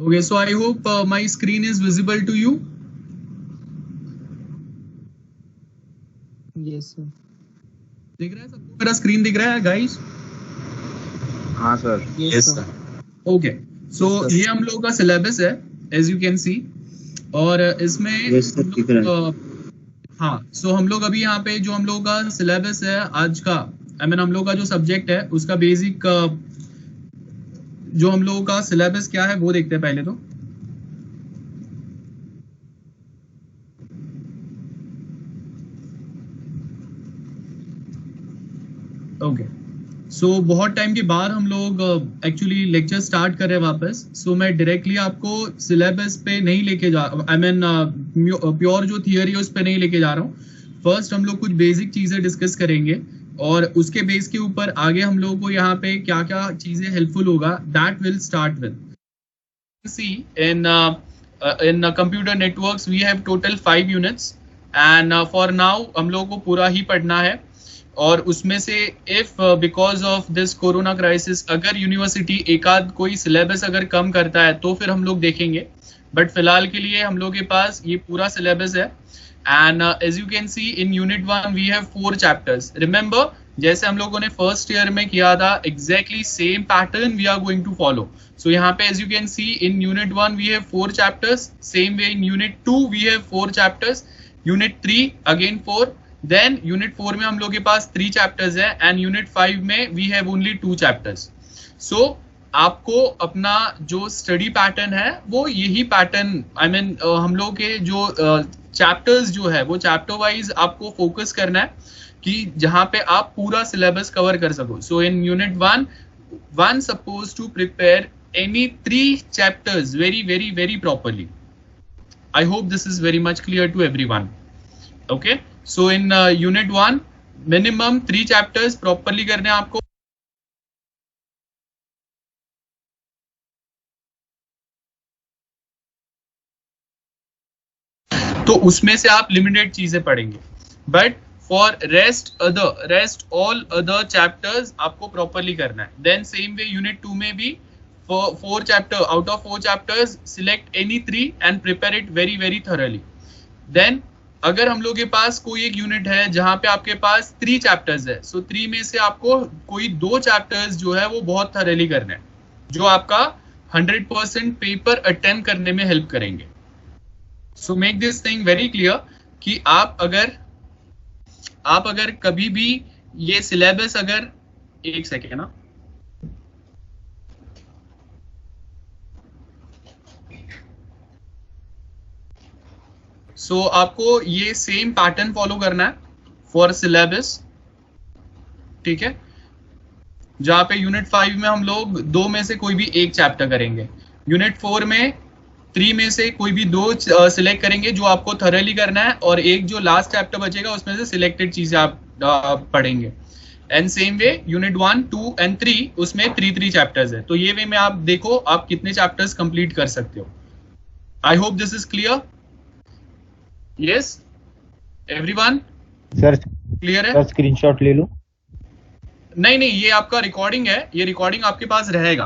Okay, so I hope my screen is visible to you. Yes sir. दिख रहा है सबको? मेरा स्क्रीन दिख रहा है गाइस? हाँ सर। Yes sir. ओके, सो Yes, sir. ये हम लोग का सिलेबस है एज यू कैन सी, और इसमें Yes, sir, हम दिख रहा लोग हाँ, सो हम लोग अभी यहाँ पे जो हम लोग का सिलेबस है आज का, हम लोग का जो सब्जेक्ट है उसका बेसिक जो हम लोगों का सिलेबस क्या है वो देखते हैं पहले तो। ओके, सो बहुत टाइम के बाद हम लोग एक्चुअली लेक्चर स्टार्ट कर रहे हैं वापस। सो मैं डायरेक्टली आपको सिलेबस पे नहीं लेके जा प्योर जो थियरी है उस पे नहीं लेके जा रहा हूँ। फर्स्ट हम लोग कुछ बेसिक चीजें डिस्कस करेंगे और उसके बेस के ऊपर आगे हम लोगों को यहाँ पे क्या क्या चीजें हेल्पफुल होगा, that will start with C in computer networks we have total 5 units and for now हम लोगों को पूरा ही पढ़ना है। और उसमें से if because of this corona crisis अगर यूनिवर्सिटी एक आध कोई सिलेबस अगर कम करता है तो फिर हम लोग देखेंगे, बट फिलहाल के लिए हम लोग के पास ये पूरा सिलेबस है। And as you can see in unit 1 we have 4 chapters. Remember जैसे हम लोगों ने फर्स्ट ईयर में किया था exactly same pattern we are going to follow. So यहाँ पे as you can see in unit 1 we have 4 chapters, same way in unit 2 we have 4 chapters, unit 3 again 4, then unit 4 में हम लोग के पास 3 चैप्टर्स है एंड यूनिट 5 में we have only 2 chapters. सो आपको अपना जो स्टडी पैटर्न है वो यही पैटर्न हम लोग के जो चैप्टर्स जो है वो चैप्टर वाइज आपको फोकस करना है कि जहां पे आप पूरा सिलेबस कवर कर सको। So in unit 1 one suppose to prepare any 3 chapters very very very properly. I hope this is very much clear to everyone. Okay, so in unit 1 minimum 3 chapters properly करने हैं आपको। तो उसमें से आप limited चीजें पढ़ेंगे, but for rest all other chapters आपको प्रॉपरली करना है। देन सेम वे यूनिट 2 में भी 4 chapter out of 4 chapters select any 3 and prepare it very very thoroughly. Then अगर हम लोग के पास कोई एक यूनिट है जहां पे आपके पास 3 चैप्टर्स है, सो 3 में से आपको कोई 2 चैप्टर्स जो है वो बहुत थॉरली करना है, जो आपका 100% पेपर अटेम्प्ट करने में हेल्प करेंगे। So make this thing very clear कि आप अगर कभी भी ये सिलेबस अगर एक सेकेंड ना, सो आपको ये सेम पैटर्न फॉलो करना है फॉर सिलेबस, ठीक है। जहां पे यूनिट 5 में हम लोग 2 में से कोई भी एक चैप्टर करेंगे, यूनिट 4 में 3 में से कोई भी 2 सिलेक्ट करेंगे जो आपको थॉरली करना है, और एक जो लास्ट चैप्टर बचेगा उसमें से सिलेक्टेड चीजें आप पढ़ेंगे। And same way unit 1, 2 and 3 उसमें 3 चैप्टर्स है। तो ये वे में आप देखो आप कितने चैप्टर्स कंप्लीट कर सकते हो। आई hope this is clear. Yes everyone, sir clear है? सर स्क्रीनशॉट ले लो। नहीं, ये आपका रिकॉर्डिंग है, ये रिकॉर्डिंग आपके पास रहेगा,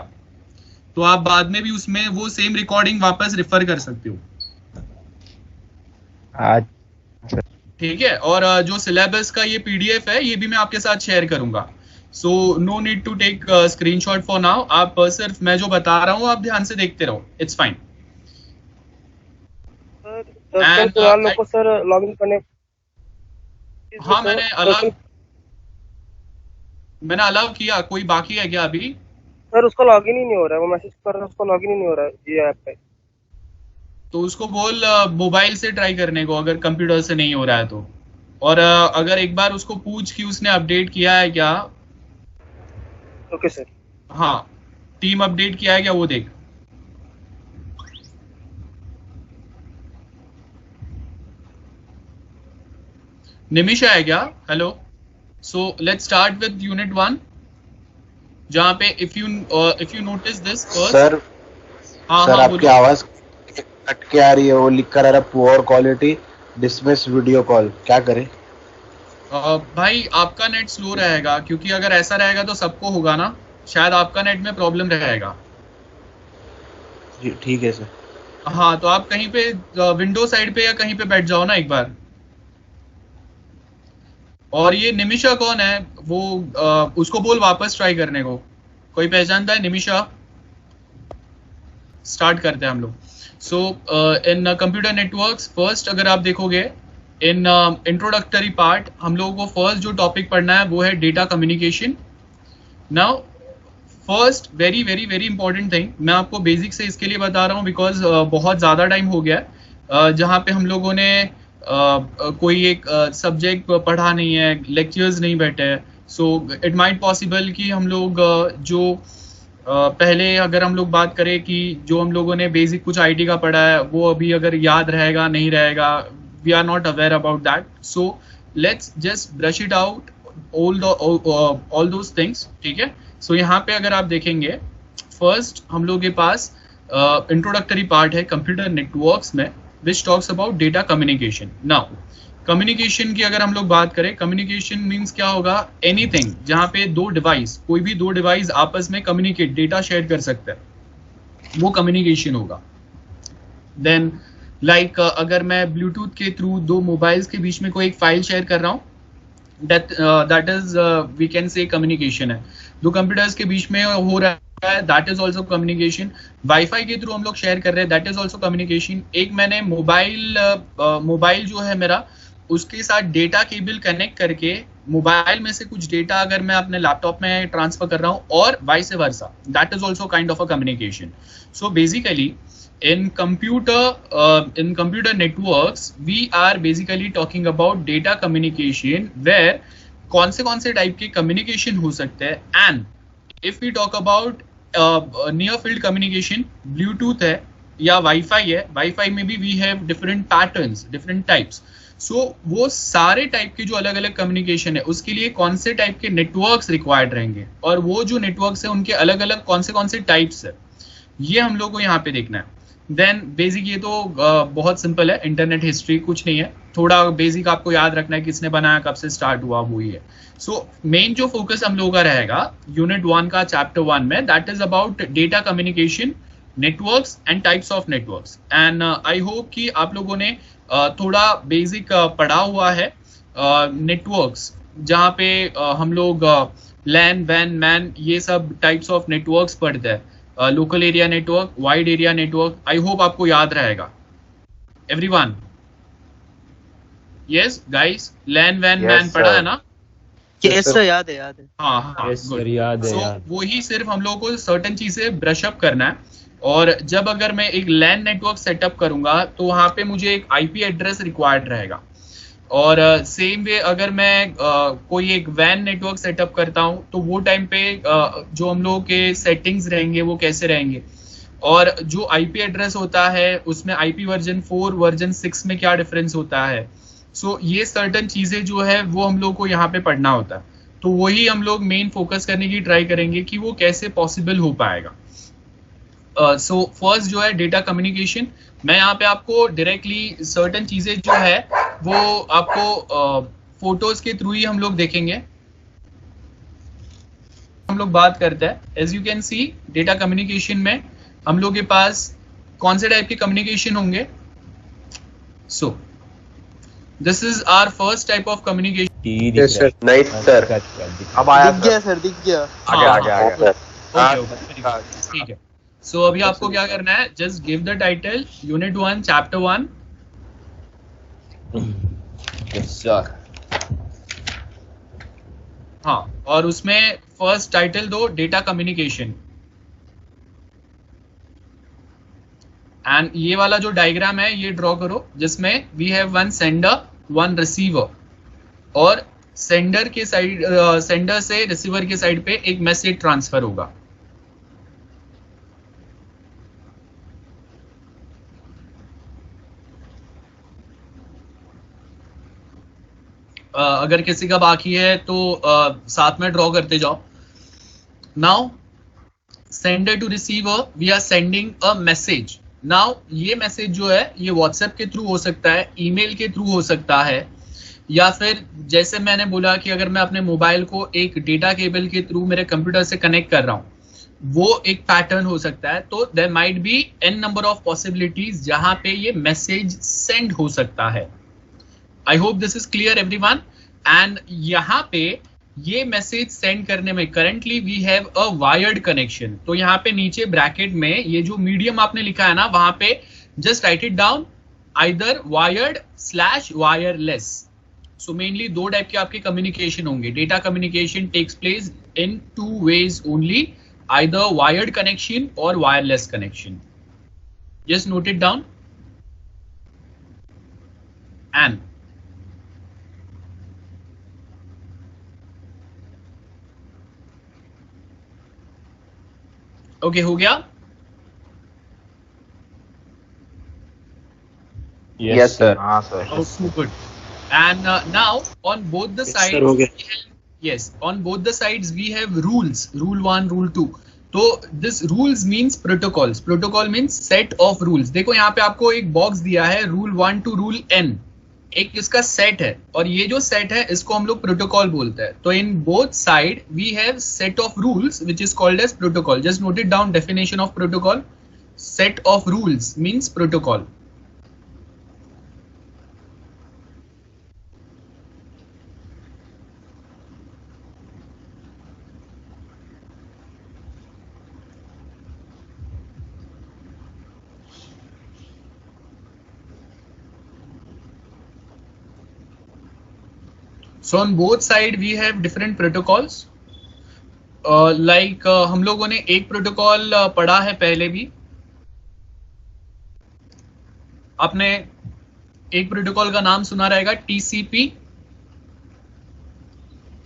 तो आप बाद में भी उसमें वो सेम रिकॉर्डिंग वापस रेफर कर सकते हो, ठीक है। और जो सिलेबस का ये पीडीएफ है ये भी मैं आपके साथ शेयर करूंगा। So no need to take screenshot for now. आप सिर्फ मैं जो बता रहा हूँ आप ध्यान से देखते रहो, इट्स फाइन। सर लॉगिन करने, हाँ मैंने अलाउ किया। कोई बाकी है क्या अभी? सर उसका लॉगिन ही नहीं हो रहा है, वो मैसेज कर रहा है उसका लॉगिन ही नहीं हो रहा है ये ऐप पे। तो उसको बोल मोबाइल से ट्राई करने को अगर कंप्यूटर से नहीं हो रहा है तो, और अगर एक बार उसको पूछ कि उसने अपडेट किया है क्या। Okay sir. हाँ, टीम अपडेट किया है क्या वो देख। निमिषा है क्या? Hello. So let's start with unit 1 जहाँ पे if you notice this first. Sir हाँ, आपकी आवाज कट के आ रही है, वो लिख कर आ रहा है poor quality dismiss video call, क्या करें? भाई आपका नेट स्लो रहेगा, क्योंकि अगर ऐसा रहेगा तो सबको होगा ना, शायद आपका नेट में प्रॉब्लम रहेगा। जी ठीक है सर। हाँ, तो आप कहीं पे विंडो साइड पे या कहीं पे बैठ जाओ ना एक बार। और ये निमिषा कौन है? वो उसको बोल वापस ट्राई करने को। कोई पहचानता है निमिषा? स्टार्ट करते हैं हम लोग। सो इन कंप्यूटर नेटवर्क्स फर्स्ट अगर आप देखोगे इन इंट्रोडक्टरी पार्ट, हम लोगों को फर्स्ट जो टॉपिक पढ़ना है वो है data communication. Now first very very very important thing, मैं आपको बेसिक से इसके लिए बता रहा हूँ बिकॉज बहुत ज़्यादा टाइम हो गया जहाँ पे हम लोगों ने कोई एक सब्जेक्ट पढ़ा नहीं है, लेक्चर्स नहीं बैठे हैं। सो इट माइट पॉसिबल कि हम लोग जो पहले अगर हम लोग बात करें कि जो हम लोगों ने बेसिक कुछ आईटी का पढ़ा है वो अभी अगर याद रहेगा नहीं रहेगा, we are not aware about that. So let's just brush it out all those things, ठीक है। सो यहाँ पे अगर आप देखेंगे फर्स्ट हम लोग के पास इंट्रोडक्टरी पार्ट है कंप्यूटर नेटवर्क्स में which talks about data communication. Now communication की अगर हम लोग बात करें, कम्युनिकेशन मीन्स क्या होगा? एनीथिंग जहाँ पे दो डिवाइस, कोई भी दो डिवाइस आपस में कम्युनिकेट डेटा शेयर कर सकते हैं, वो कम्युनिकेशन होगा। देन लाइक अगर मैं ब्लूटूथ के थ्रू दो मोबाइल्स के बीच में कोई एक फाइल शेयर कर रहा हूँ, that is we can say communication है। दो कंप्यूटर्स के बीच में हो रहा है, that is also communication. Wifi के थ्रू हम लोग शेयर कर रहे हैं, दैट इज ऑल्सो कम्युनिकेशन। एक मैंने मोबाइल जो है मेरा, उसके साथ डेटा केबल कनेक्ट करके मोबाइल में से कुछ डेटा अगर मैं अपने लैपटॉप में ट्रांसफर कर रहा हूँ और vice versa, that is also kind of a communication. So basically in computer networks we are basically talking about data communication where कौन से टाइप के कम्युनिकेशन हो सकते हैं। And if we talk about near field communication, Bluetooth है या WiFi है, WiFi में भी we have different patterns, different types. So वो सारे टाइप के जो अलग अलग कम्युनिकेशन है उसके लिए कौन से टाइप के नेटवर्क्स रिक्वायर्ड रहेंगे, और वो जो नेटवर्क्स है उनके अलग अलग कौन से टाइप्स है, ये हम लोग को यहाँ पे देखना है। देन बेसिक ये तो बहुत सिंपल है, इंटरनेट हिस्ट्री कुछ नहीं है, थोड़ा बेसिक आपको याद रखना है किसने बनाया, कब से स्टार्ट हुआ, वो ही है। सो मेन जो फोकस हम लोगों का रहेगा यूनिट 1 का चैप्टर 1 में, that is about data communication, networks and types of networks. And I hope कि आप लोगों ने थोड़ा बेसिक पढ़ा हुआ है नेटवर्क्स, जहाँ पे हम लोग लैन, वैन, मैन, ये सब टाइप्स ऑफ नेटवर्क्स पढ़ते हैं। Local area network, wide area network, I hope आपको याद रहेगा। एवरीवन, यस गाइस, लैन, वैन, मैन पढ़ा है ना? यस सर, याद है। हाँ, यस सर, याद है। सो वही सिर्फ हम लोगों को सर्टेन चीजें ब्रश अप करना है। और जब अगर मैं एक लैन नेटवर्क सेटअप करूंगा तो वहां पे मुझे एक आईपी एड्रेस रिक्वायर्ड रहेगा। और सेम वे अगर मैं कोई एक वैन नेटवर्क सेटअप करता हूं तो वो टाइम पे जो हम लोगों के सेटिंग्स रहेंगे वो कैसे रहेंगे, और जो आईपी एड्रेस होता है उसमें आईपी वर्जन 4 वर्जन 6 में क्या डिफरेंस होता है। सो ये सर्टन चीजें जो है वो हम लोग को यहाँ पे पढ़ना होता है। तो वही हम लोग मेन फोकस करने की ट्राई करेंगे कि वो कैसे पॉसिबल हो पाएगा। सो फर्स्ट जो है डेटा कम्युनिकेशन, मैं यहाँ पे आपको डायरेक्टली सर्टेन चीजें जो है वो आपको फोटोज के थ्रू ही हम लोग देखेंगे। हम लोग बात करते हैं, as you can see data communication में हम लोग के पास कौन से टाइप के कम्युनिकेशन होंगे। So this is our first type of communication. Yes sir, नहीं सर, अब आया सर, दिख गया। आगे ठीक है। सो अभी आपको क्या करना है, just give the title unit 1 chapter 1। Yes sir. हाँ, और उसमें फर्स्ट टाइटल दो डेटा कम्युनिकेशन। एंड ये वाला जो डायग्राम है ये ड्रॉ करो, जिसमें we have one sender, one receiver, और सेंडर के साइड, सेंडर से रिसीवर के साइड पे एक मैसेज ट्रांसफर होगा। अगर किसी का बाकी है तो साथ में ड्रॉ करते जाओ। Now sender to receiver, we are sending a message. Now ये मैसेज जो है ये व्हाट्सएप के थ्रू हो सकता है, ईमेल के थ्रू हो सकता है, या फिर जैसे मैंने बोला कि अगर मैं अपने मोबाइल को एक डेटा केबल के थ्रू मेरे कंप्यूटर से कनेक्ट कर रहा हूँ वो एक पैटर्न हो सकता है। तो there might be n number of possibilities जहां पे ये मैसेज सेंड हो सकता है। I hope this is clear everyone. And यहाँ पे ये मैसेज सेंड करने में currently we have a wired connection. तो यहाँ पे नीचे ब्रैकेट में ये जो मीडियम आपने लिखा है ना, वहां पे just write it down, either wired / wireless. So mainly दो टाइप के आपके कम्युनिकेशन होंगे। Data communication takes place in 2 ways only, either wired connection और wireless connection. Just note it down. And okay, हो गया? Yes, sir. हाँ sir. Oh, so good. And now on both the sides, yes, on both the sides we have rules. Rule 1, rule 2. तो this rules means protocols. Protocol means set of rules. देखो यहाँ पे आपको एक box दिया है, rule 1 to rule n. एक इसका सेट है, और ये जो सेट है इसको हम लोग प्रोटोकॉल बोलते हैं। तो in both side we have set of rules which is called as protocol. Just note it down, definition of protocol, set of rules means protocol. So on both side we have different protocols. Like हम लोगों ने एक protocol पढ़ा है पहले भी। आपने एक प्रोटोकॉल का नाम सुना रहेगा, TCP।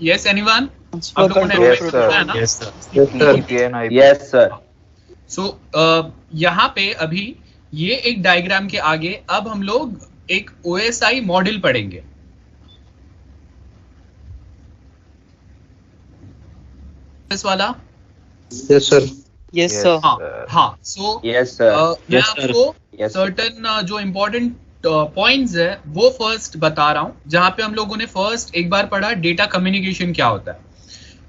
Yes, anyone? आप लोगों ने पढ़ा है ना? Yes, sir. Yes sir. Yes, sir. So यहाँ पे अभी ये एक डायग्राम के आगे अब हम लोग एक OSI मॉडल पढ़ेंगे। इस वाला? Yes sir. Yes, sir. हाँ। So Yes, sir. मैं आपको Yes, sir. सर्टेन जो इम्पोर्टेंट पॉइंट्स है वो फर्स्ट बता रहा हूँ, जहाँ पे हम लोगों ने फर्स्ट एक बार पढ़ा डेटा कम्युनिकेशन क्या होता है।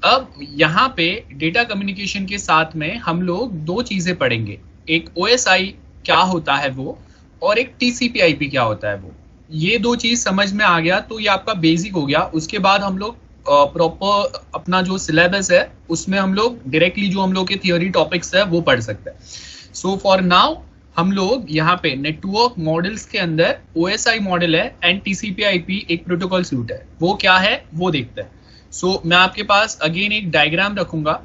अब यहाँ पे डेटा कम्युनिकेशन के साथ में हम लोग दो चीजें पढ़ेंगे, एक OSI क्या होता है वो, और एक TCP/IP क्या होता है वो। ये दो चीज समझ में आ गया तो ये आपका बेसिक हो गया। उसके बाद हम लोग प्रॉपर अपना जो सिलेबस है उसमें हम लोग डायरेक्टली जो हम लोग के थियोरी टॉपिक्स है वो पढ़ सकते हैं। सो फॉर नाउ हम लोग यहाँ पे नेटवर्क मॉडल्स के अंदर OSI मॉडल है एंड TCP/IP एक प्रोटोकॉल सूट है, वो क्या है वो देखते हैं। सो मैं आपके पास अगेन एक डायग्राम रखूंगा,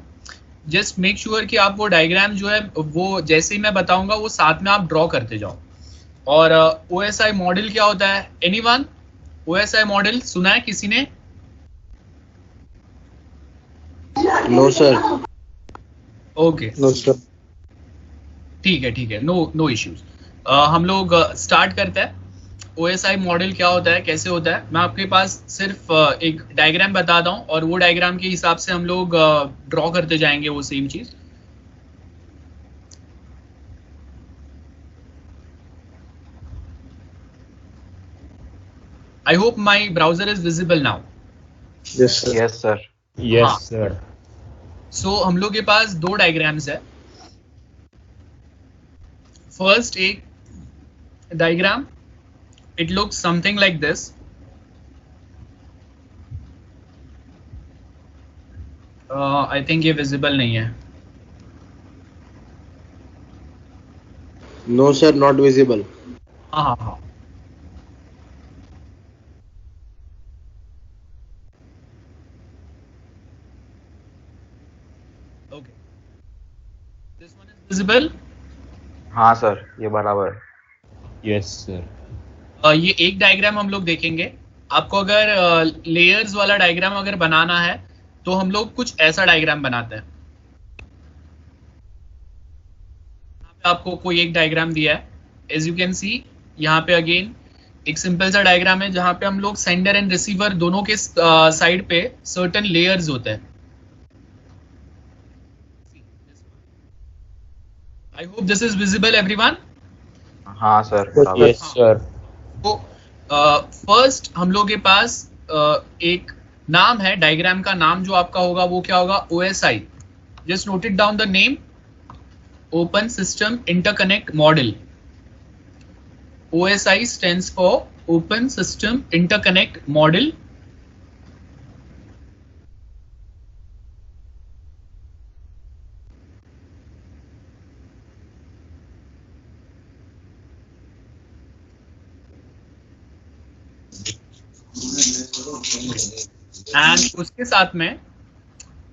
जस्ट मेक श्योर कि आप वो डायग्राम जो है वो जैसे ही मैं बताऊंगा वो साथ में आप ड्रॉ करते जाओ। और OSI मॉडल क्या होता है? एनीवन OSI मॉडल सुना है किसी ने? No sir. Okay, No sir. ठीक है, नो इश्यूज। हम लोग स्टार्ट करते हैं। OSI मॉडल क्या होता है, कैसे होता है, मैं आपके पास सिर्फ एक डायग्राम बताता हूँ और वो डायग्राम के हिसाब से हम लोग ड्रॉ करते जाएंगे वो सेम चीज। I hope my browser is visible now. Yes sir. Yes, sir. हाँ। Yes, sir. सो हम लोग के पास दो डायग्राम्स है। फर्स्ट एक diagram, it looks something like this. I think ये विजिबल नहीं है। No sir, not visible. हाँ। Okay, this one is visible. हाँ सर, ये बराबर। Yes sir. ये एक डायग्राम हम लोग देखेंगे। आपको अगर लेयर्स वाला डायग्राम अगर बनाना है तो हम लोग कुछ ऐसा डायग्राम बनाते हैं। आपको कोई एक डायग्राम दिया है, एज यू कैन सी यहाँ पे अगेन एक सिंपल सा डायग्राम है जहाँ पे हम लोग सेंडर एंड रिसीवर दोनों के साइड पे सर्टेन लेयर्स होते हैं। आई hope this is visible everyone. हाँ सर। Yes sir. तो फर्स्ट हम लोग के पास एक नाम है, डायग्राम का नाम जो आपका होगा वो क्या होगा? OSI। Just note it down the name. Open System Interconnect Model. OSI stands for Open System Interconnect Model. And उसके साथ में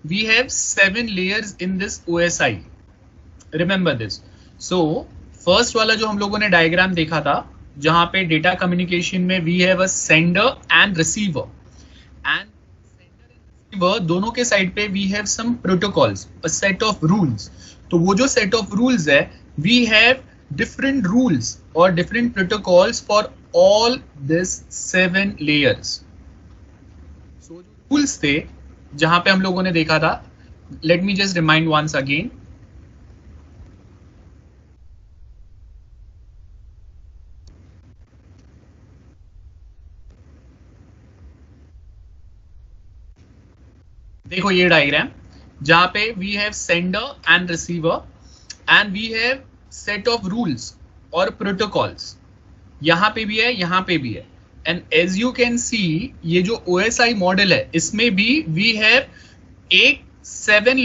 we have 7 layers in this OSI. Remember this. So first वाला जो हम लोगों ने डायग्राम देखा था जहां पे डेटा कम्युनिकेशन में we have a sender and receiver. And sender and receiver दोनों के साइड पे we have some protocols, a set of rules. तो वो जो set of rules है we have different rules or different protocols for all this 7 layers. So जो rules थे जहां पे हम लोगों ने देखा था, let me just remind once again. देखो ये डायग्राम जहां पे we have sender and receiver and we have set of rules और प्रोटोकॉल्स. यहां पे भी है, यहां पे भी है. And as you can see, ये जो OSI मॉडल है इसमें भी we have 7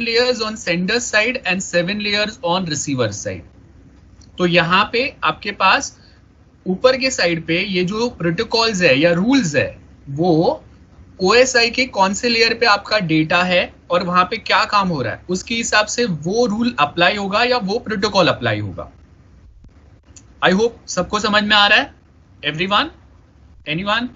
layers on sender side and 7 layers on receiver side. तो यहाँ पे आपके पास ऊपर के साइड पे ये जो प्रोटोकॉल्स है या रूल्स है वो OSI के कौन से लेयर पे आपका डेटा है और वहां पे क्या काम हो रहा है उसके हिसाब से वो रूल अप्लाई होगा या वो प्रोटोकॉल अप्लाई होगा. आई होप सबको समझ में आ रहा है. Everyone, anyone?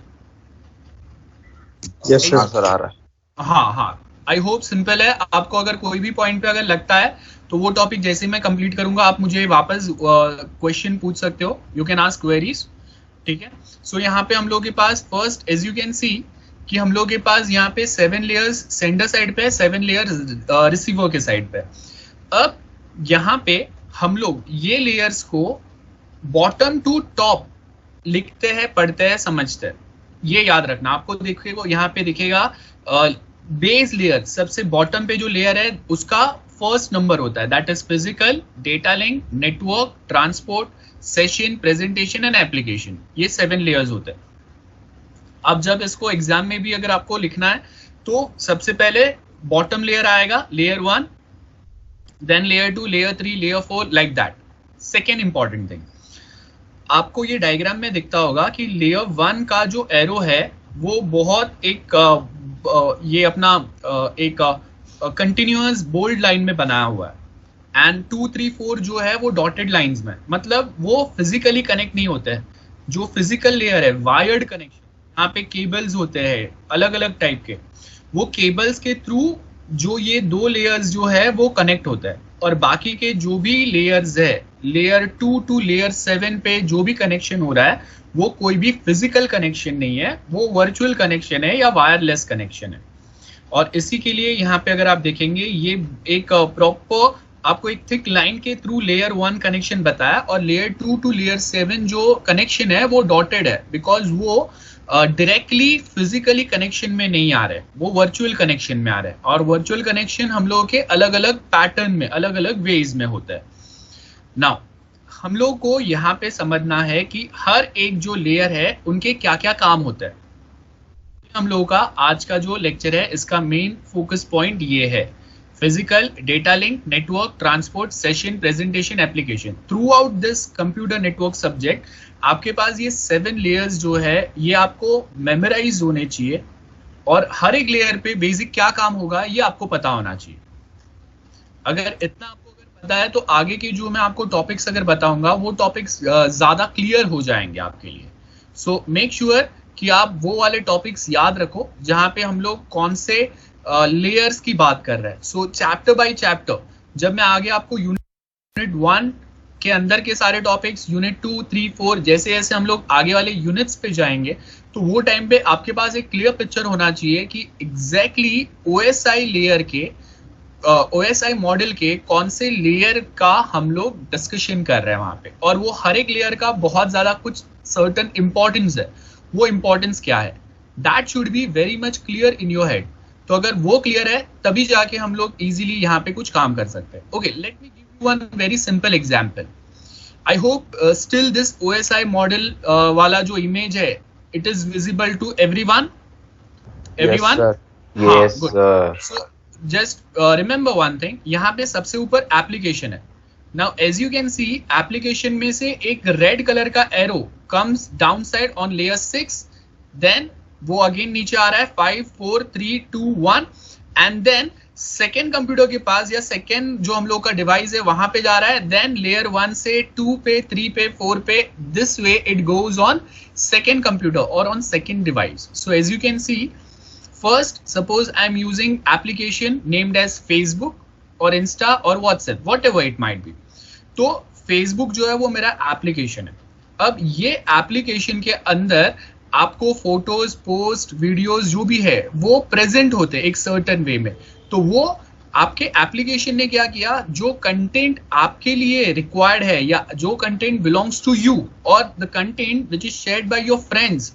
यस हाँ सर आ रहा है. हाँ. आई होप सिंपल है. आपको अगर कोई भी पॉइंट पे अगर लगता है तो वो टॉपिक जैसे मैं कंप्लीट करूंगा आप मुझे वापस क्वेश्चन पूछ सकते हो. You can ask queries. ठीक है. सो यहाँ पे हम लोग के पास first as you can see कि हम लोग के पास यहाँ पे 7 लेयर्स सेंडर साइड पे, 7 लेयर्स रिसीवर के साइड पे. अब यहाँ पे हम लोग ये लेयर्स को बॉटम टू टॉप लिखते हैं, पढ़ते हैं, समझते हैं. ये याद रखना. आपको देखिएगा यहाँ पे दिखेगा बेस लेयर, सबसे बॉटम पे जो लेयर है उसका फर्स्ट नंबर होता है. That is physical, data link, network, transport, session, presentation and application. ये 7 लेयर्स होते हैं. अब जब इसको एग्जाम में भी अगर आपको लिखना है तो सबसे पहले बॉटम लेयर आएगा, layer 1, then layer 2, layer 3, layer 4, like that. Second important thing, आपको ये डायग्राम में दिखता होगा कि लेयर 1 का जो एरो है वो बहुत एक ये अपना एक कंटिन्यूअस बोल्ड लाइन में बनाया हुआ है. एंड 2, 3, 4 जो है वो डॉटेड लाइंस में, मतलब वो फिजिकली कनेक्ट नहीं होते हैं. जो फिजिकल लेयर है वायर्ड कनेक्शन, यहाँ पे केबल्स होते हैं अलग अलग टाइप के. वो केबल्स के थ्रू जो ये 2 लेयर्स जो है वो कनेक्ट होता है. और बाकी के जो भी लेयर्स है लेयर 2 टू लेयर 7 पे जो भी कनेक्शन हो रहा है वो कोई भी फिजिकल कनेक्शन नहीं है, वो वर्चुअल कनेक्शन है या वायरलेस कनेक्शन है. और इसी के लिए यहाँ पे अगर आप देखेंगे ये एक प्रॉपर आपको एक थिक लाइन के थ्रू लेयर 1 कनेक्शन बताया और लेयर 2 टू लेयर 7 जो कनेक्शन है वो डॉटेड है बिकॉज वो डायरेक्टली फिजिकली कनेक्शन में नहीं आ रहे, वो वर्चुअल कनेक्शन में आ रहे हैं. और वर्चुअल कनेक्शन हम लोगों के अलग अलग पैटर्न में, अलग अलग वेज में होता है. नाउ हम लोग को यहाँ पे समझना है कि हर एक जो लेयर है उनके क्या क्या काम होता है. हम लोगों का आज का जो लेक्चर है इसका मेन फोकस पॉइंट ये है. Physical, data link, network, transport, session, presentation, application. Through out this computer network subject आपके पास ये 7 लेयर्स जो है ये आपको मेमोराइज होने चाहिए और हर एक लेयर पे बेसिक क्या काम होगा ये आपको पता होना चाहिए. अगर इतना आपको अगर पता है तो आगे की जो मैं आपको टॉपिक्स अगर बताऊंगा वो टॉपिक्स ज्यादा क्लियर हो जाएंगे आपके लिए. सो मेक श्योर कि आप वो वाले टॉपिक्स याद रखो जहां पे हम लोग कौन से लेयर्स की बात कर रहे हैं. सो चैप्टर बाय चैप्टर जब मैं आगे आपको यूनिट 1 के अंदर के सारे टॉपिक्स, यूनिट 2, 3, 4 जैसे जैसे हम लोग आगे वाले यूनिट्स पे जाएंगे तो वो टाइम पे आपके पास एक क्लियर पिक्चर होना चाहिए कि एग्जैक्टली OSI लेयर के OSI मॉडल के कौन से लेयर का हम लोग डिस्कशन कर रहे हैं वहां पे. और वो हर एक लेयर का बहुत ज्यादा कुछ सर्टेन इंपॉर्टेंस है. वो इंपॉर्टेंस क्या है that should be very much clear in your head. तो अगर वो क्लियर है तभी जाके हम लोग इजीली यहाँ पे कुछ काम कर सकते हैं. Okay, let me give you one very simple example. I hope still this OSI model वाला जो इमेज है it is visible to everyone. Yes, sir. हाँ, Yes, good. sir. So just remember one thing, यहाँ पे सबसे ऊपर application है. Now as you can see, application में से एक रेड कलर का arrow comes down side on layer 6, then वो अगेन नीचे आ रहा है 5 4 3 2 1 एंड देन सेकेंड कंप्यूटर के पास या सेकेंड जो हम लोग का डिवाइस है वहां पे जा रहा है, देन लेयर 1 से 2 पे 3 पे 4 पे, this way it goes on second computer और on second device. So as you can see, first suppose I am using application named as Facebook or Insta or WhatsApp, whatever it might be. तो Facebook जो है वो मेरा application है. अब ये application के अंदर आपको फोटोज, पोस्ट, वीडियोस जो भी है वो प्रेजेंट होते हैं एक सर्टेन वे में. तो वो आपके एप्लीकेशन ने क्या किया, जो कंटेंट आपके लिए रिक्वायर्ड है या जो कंटेंट बिलोंग्स टू यू और the content which is shared by your friends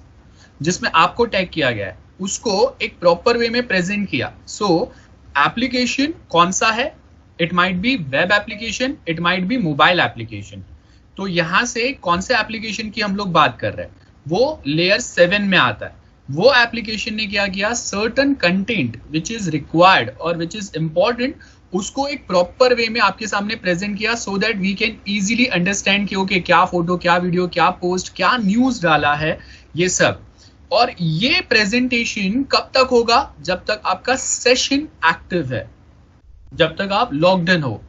जिसमें आपको टैग किया गया है, उसको एक प्रॉपर वे में प्रेजेंट किया. सो एप्लीकेशन कौन सा है? It might be web application, it might be mobile application. तो यहां से कौन से एप्लीकेशन की हम लोग बात कर रहे हैं, वो लेयर 7 में आता है. वो एप्लीकेशन ने क्या किया, certain content which is required और विच इज इंपॉर्टेंट उसको एक प्रॉपर वे में आपके सामने प्रेजेंट किया, so that we can easily understand कि ओके क्या फोटो, क्या वीडियो, क्या पोस्ट, क्या न्यूज डाला है, ये सब. और ये प्रेजेंटेशन कब तक होगा? जब तक आपका सेशन एक्टिव है, जब तक आप लॉग्ड इन हो.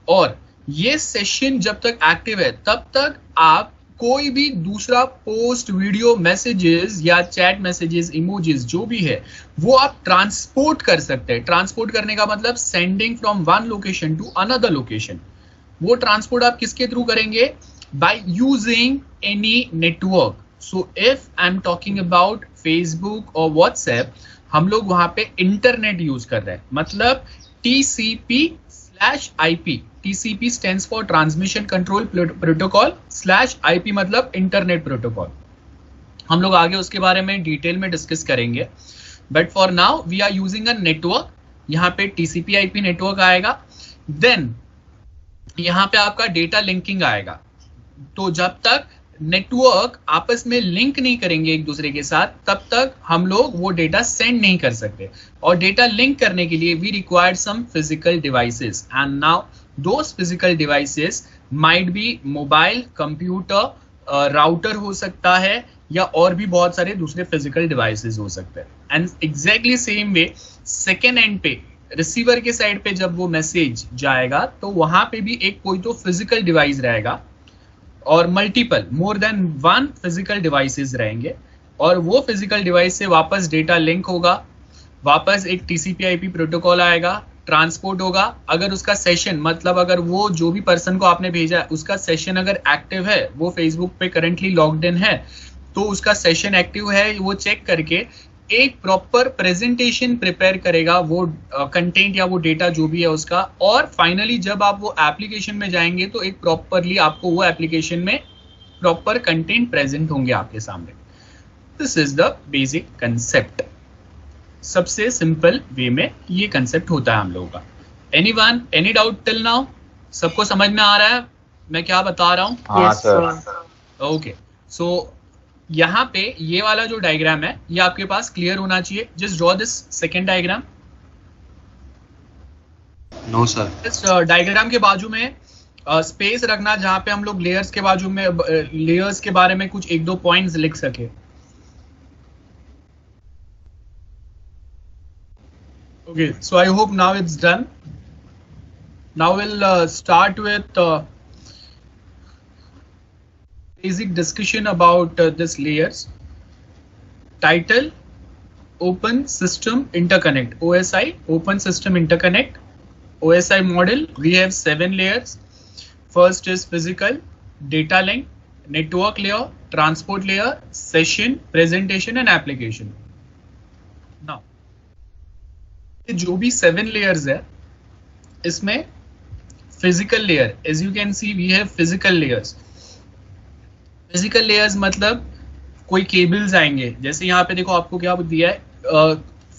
और ये सेशन जब तक एक्टिव है तब तक आप कोई भी दूसरा पोस्ट, वीडियो, मैसेजेस या चैट मैसेजेस, इमोजीज जो भी है वो आप ट्रांसपोर्ट कर सकते हैं. ट्रांसपोर्ट करने का मतलब sending from one location to another location. वो ट्रांसपोर्ट आप किसके थ्रू करेंगे? By using any network. So if I'm talking about Facebook or WhatsApp, हम लोग वहां पे इंटरनेट यूज कर रहे हैं, मतलब TCP/IP. TCP stands for Transmission Control Protocol /IP मतलब इंटरनेट प्रोटोकॉल. हम लोग आगे उसके बारे में डिटेल में डिस्कस करेंगे, but for now we are using a network. यहाँ पे TCP/IP नेटवर्क आएगा, देन यहाँ पे आपका डेटा लिंकिंग आएगा. तो जब तक नेटवर्क आपस में लिंक नहीं करेंगे एक दूसरे के साथ तब तक हम लोग वो डेटा सेंड नहीं कर सकते. और डेटा लिंक करने के लिए we required some physical devices, and now those physical devices might be mobile, computer, router हो सकता है या और भी बहुत सारे दूसरे फिजिकल डिवाइसेस हो सकते हैं. And exactly same way second and पे रिसीवर के साइड पे जब वो मैसेज जाएगा तो वहां पे भी एक कोई तो फिजिकल डिवाइस रहेगा और multiple, more than one physical devices रहेंगे. और वो फिजिकल डिवाइस से वापस डेटा लिंक होगा, वापस एक TCP/IP प्रोटोकॉल आएगा, ट्रांसपोर्ट होगा. अगर उसका सेशन, मतलब अगर वो जो भी पर्सन को आपने भेजा है उसका सेशन अगर एक्टिव है, वो फेसबुक पे करंटली लॉग्ड इन है, तो उसका सेशन एक्टिव है वो चेक करके एक प्रॉपर प्रेजेंटेशन प्रिपेयर करेगा, वो कंटेंट या वो डेटा जो भी है उसका. और फाइनली जब आप वो एप्लीकेशन में जाएंगे तो एक प्रॉपरली आपको वो एप्लीकेशन में प्रॉपर कंटेंट प्रेजेंट होंगे आपके सामने. This is the basic concept. सबसे सिंपल वे में ये कंसेप्ट होता है हम लोगों का. Anyone, any doubt till now? सबको समझ में आ रहा है मैं क्या बता रहा हूँ? हाँ सर. ओके, सो यहाँ पे ये वाला जो डायग्राम है ये आपके पास क्लियर होना चाहिए. Just draw this second diagram. No sir. इस डायग्राम के बाजू में स्पेस रखना जहां पे हम लोग लेयर्स के बाजू में लेयर्स के बारे में कुछ 1-2 पॉइंट्स लिख सके. Okay, so I hope now it's done. Now will start with basic discussion about this layers. Title: Open System Interconnect, OSI, Open System Interconnect. OSI model, we have 7 layers. First is physical, data link, network layer, transport layer, session, presentation and application. Now, जो भी 7 layers है इसमें physical layer, as you can see we have physical layers. Physical layers मतलब कोई cables आएंगे, जैसे यहाँ पे देखो आपको क्या दिया है,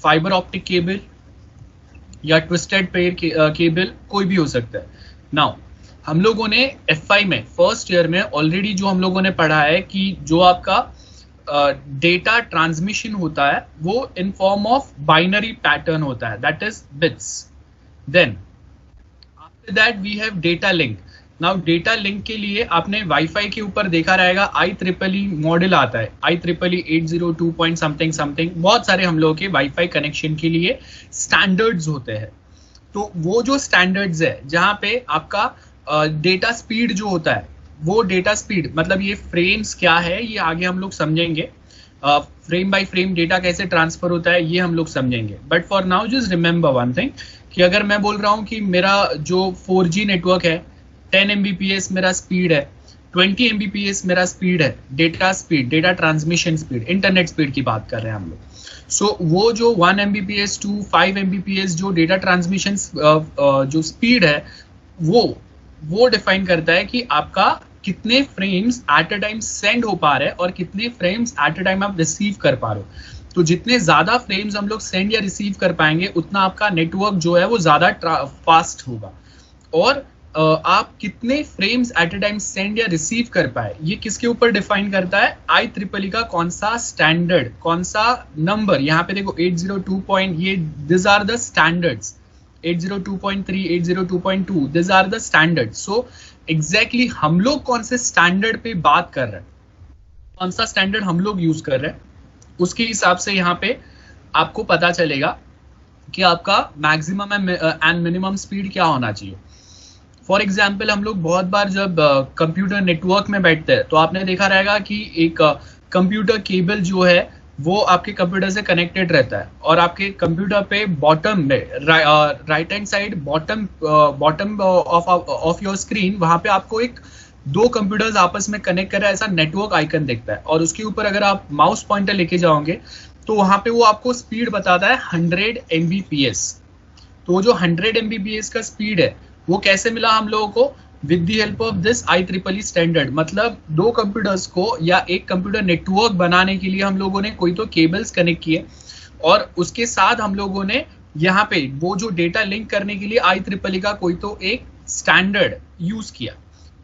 फाइबर ऑप्टिक केबल या ट्विस्टेड पेयर केबल, कोई भी हो सकता है। नाउ हम लोगों ने F5 में फर्स्ट ईयर में ऑलरेडी जो हम लोगों ने पढ़ा है कि जो आपका डेटा ट्रांसमिशन होता है वो in form of binary pattern होता है, that is bits. Then after that we have data link. Now data link के लिए आपने वाईफाई के ऊपर देखा रहेगा IEEE मॉडल आता है, IEEE 802 पॉइंट समथिंग समथिंग, बहुत सारे हम लोगों के वाईफाई कनेक्शन के लिए स्टैंडर्ड्स होते हैं। तो वो जो स्टैंडर्ड्स है जहाँ पे आपका डेटा स्पीड जो होता है, वो डेटा स्पीड मतलब ये फ्रेम्स क्या है ये आगे हम लोग समझेंगे, फ्रेम बाय फ्रेम डेटा कैसे ट्रांसफर होता है ये हम लोग समझेंगे। But for now just remember one thing कि अगर मैं बोल रहा हूँ कि मेरा जो 4G नेटवर्क है 10 Mbps मेरा स्पीड है, 20 Mbps मेरा स्पीड है, data speed, data transmission speed, internet speed की बात कर रहे हैं हम लोग। सो वो जो 1 Mbps to 5 Mbps जो डेटा ट्रांसमिशन जो स्पीड है वो डिफाइन करता है कि आपका कितने frames at a time send हो पा रहे हैं और कितने फ्रेम्स एट अ टाइम आप रिसीव कर पा रहे हो। तो जितने ज्यादा फ्रेम्स हम लोग सेंड या रिसीव कर पाएंगे उतना आपका नेटवर्क जो है वो ज्यादा फास्ट होगा। और आप कितने frames at a time send या रिसीव कर पाए ये किसके ऊपर डिफाइन करता है, IEEE का कौन सा स्टैंडर्ड, कौन सा नंबर। यहाँ पे देखो 802 पॉइंट, ये this are the standards, 802.3, 802.2, this are the standard. So exactly हम लोग कौन से स्टैंडर्ड पे बात कर रहे हैं, कौन सा स्टैंडर्ड हम लोग यूज कर रहे हैं, उसके हिसाब से यहाँ पे आपको पता चलेगा कि आपका मैक्सिमम एंड मिनिमम स्पीड क्या होना चाहिए। फॉर एग्जाम्पल हम लोग बहुत बार जब कंप्यूटर नेटवर्क में बैठते हैं तो आपने देखा रहेगा कि एक कंप्यूटर केबल जो है वो आपके कंप्यूटर से कनेक्टेड रहता है और आपके कंप्यूटर पे बॉटम में right hand side bottom of your screen वहां पे आपको एक दो कंप्यूटर्स आपस में कनेक्ट कर रहा है ऐसा नेटवर्क आइकन दिखता है और उसके ऊपर अगर आप माउस पॉइंटर लेके जाओगे तो वहां पे वो आपको स्पीड बताता है 100 Mbps। तो जो 100 Mbps का स्पीड है वो कैसे मिला हम लोगों को, with the help of this IEEE standard. मतलब दो कंप्यूटर्स को या एक कंप्यूटर नेटवर्क बनाने के लिए हम लोगों ने कोई तो केबल्स कनेक्ट किए और उसके साथ हम लोगों ने यहाँ पे वो जो डेटा लिंक करने के लिए IEEE का कोई तो एक स्टैंडर्ड यूज किया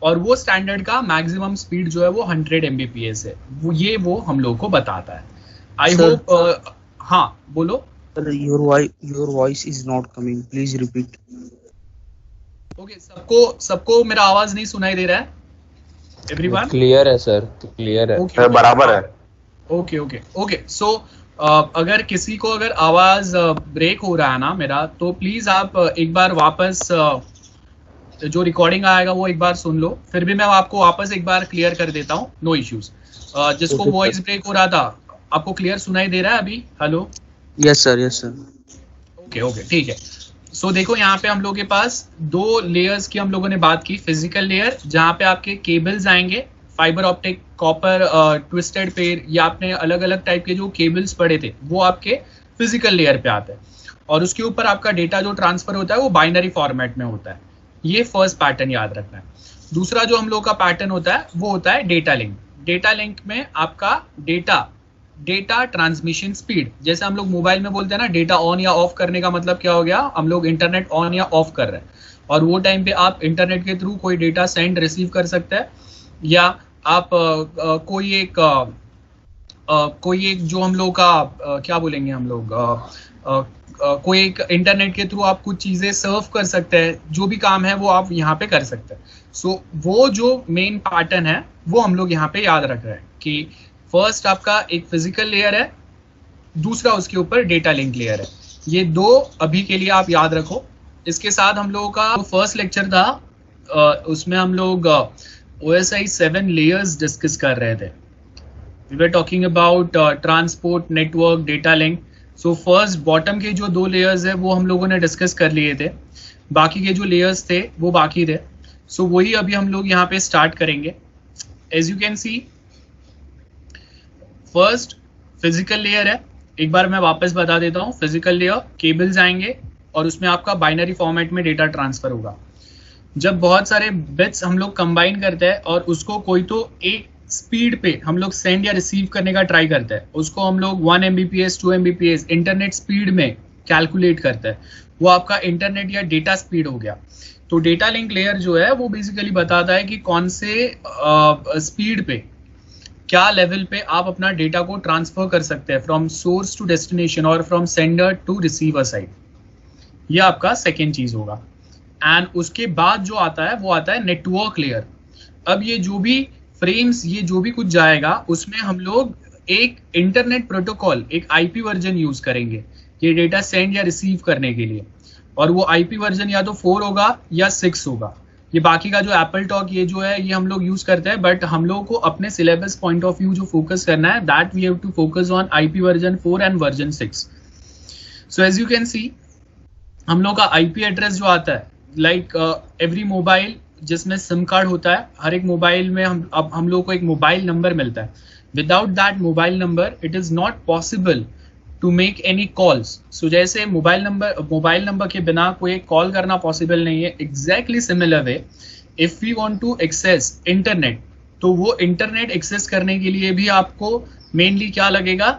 और वो स्टैंडर्ड का मैक्सिमम स्पीड जो है वो 100 Mbps है। वो हम लोगों को बताता है। आई होप हाँ बोलो। Your voice is not coming. Please repeat. Okay सबको मेरा आवाज नहीं सुनाई दे रहा है? एवरीवन क्लियर है सर, क्लियर है। Okay. बराबर है। ओके सो अगर किसी को अगर आवाज ब्रेक हो रहा है ना मेरा, तो प्लीज आप एक बार वापस जो रिकॉर्डिंग आएगा वो एक बार सुन लो, फिर भी मैं आपको वापस एक बार क्लियर कर देता हूँ, नो इश्यूज। जिसको वॉइस ब्रेक हो रहा था आपको क्लियर सुनाई दे रहा है अभी? Hello? Yes sir. Yes sir. Okay ठीक है। सो देखो यहाँ पे हम लोग के पास दो लेयर्स की हम लोगों ने बात की। फिजिकल लेयर जहाँ पे आपके केबल्स आएंगे, fibre optic, copper, twisted pair, या आपने अलग अलग टाइप के जो केबल्स पढ़े थे वो आपके फिजिकल लेयर पे आते हैं और उसके ऊपर आपका डेटा जो ट्रांसफर होता है वो बाइनरी फॉर्मेट में होता है। ये फर्स्ट पैटर्न याद रखना है। दूसरा जो हम लोग का पैटर्न होता है वो होता है डेटा लिंक। डेटा लिंक में आपका डेटा ट्रांसमिशन स्पीड, जैसे हम लोग मोबाइल में बोलते हैं ना डेटा ऑन या ऑफ करने का मतलब क्या हो गया, हम लोग इंटरनेट ऑन या ऑफ कर रहे हैं और वो टाइम पे आप इंटरनेट के थ्रू कोई डेटा सेंड रिसीव कर सकते हैं या आप कोई एक जो हम लोग का क्या बोलेंगे हम लोग कोई एक इंटरनेट के थ्रू आप कुछ चीजें सर्व कर सकते हैं, जो भी काम है वो आप यहाँ पे कर सकते हैं। सो वो जो मेन पैटर्न है वो हम लोग यहाँ पे याद रख रहे हैं कि फर्स्ट आपका एक फिजिकल लेयर है, दूसरा उसके ऊपर डेटा लिंक लेयर है। ये दो अभी के लिए आप याद रखो। इसके साथ हम लोगों का फर्स्ट लेक्चर था उसमें हम लोग OSI 7 लेयर्स डिस्कस कर रहे थे। We were talking about transport, network, data link. So first bottom के जो दो लेयर्स है वो हम लोगों ने डिस्कस कर लिए थे, बाकी के जो लेयर्स थे वो बाकी थे। सो वही अभी हम लोग यहाँ पे स्टार्ट करेंगे। As you can see first physical layer है, एक बार मैं वापस बता देता हूँ। फिजिकल लेयर, केबल्स आएंगे और उसमें आपका बाइनरी फॉर्मेट में डेटा ट्रांसफर होगा। जब बहुत सारे बिट्स हम लोग कंबाइन करते हैं और उसको कोई तो एक स्पीड पे हम लोग सेंड या रिसीव करने का ट्राई करते हैं, उसको हम लोग 1 Mbps 2 Mbps इंटरनेट स्पीड में कैलकुलेट करते हैं, वो आपका इंटरनेट या डेटा स्पीड हो गया। तो डेटा लिंक लेयर जो है वो बेसिकली बताता है कि कौन से स्पीड पे, क्या लेवल पे आप अपना डेटा को ट्रांसफर कर सकते हैं फ्रॉम सोर्स टू डेस्टिनेशन और from sender to receiver side. ये आपका सेकेंड चीज होगा। एंड उसके बाद जो आता है वो आता है नेटवर्क लेयर। अब ये जो भी फ्रेम्स, ये जो भी कुछ जाएगा उसमें हम लोग एक इंटरनेट प्रोटोकॉल, एक आईपी वर्जन यूज करेंगे ये डेटा सेंड या रिसीव करने के लिए, और वो आईपी वर्जन या तो 4 होगा या 6 होगा। ये बाकी का जो एप्पल टॉक ये जो है ये हम लोग यूज करते हैं, बट हम लोग को अपने सिलेबस पॉइंट ऑफ व्यू जो फोकस करना है, that we have to focus on IP version 4 and version 6। So as you can see हम लोग का आईपी एड्रेस जो आता है, लाइक एवरी मोबाइल जिसमें सिम कार्ड होता है, हर एक मोबाइल में हम लोग को एक मोबाइल नंबर मिलता है। Without that mobile number it is not possible to make any calls. So जैसे मोबाइल नंबर के बिना कोई कॉल करना पॉसिबल नहीं है, exactly similar way if we want to access internet, तो वो इंटरनेट एक्सेस करने के लिए भी आपको मेनली क्या लगेगा,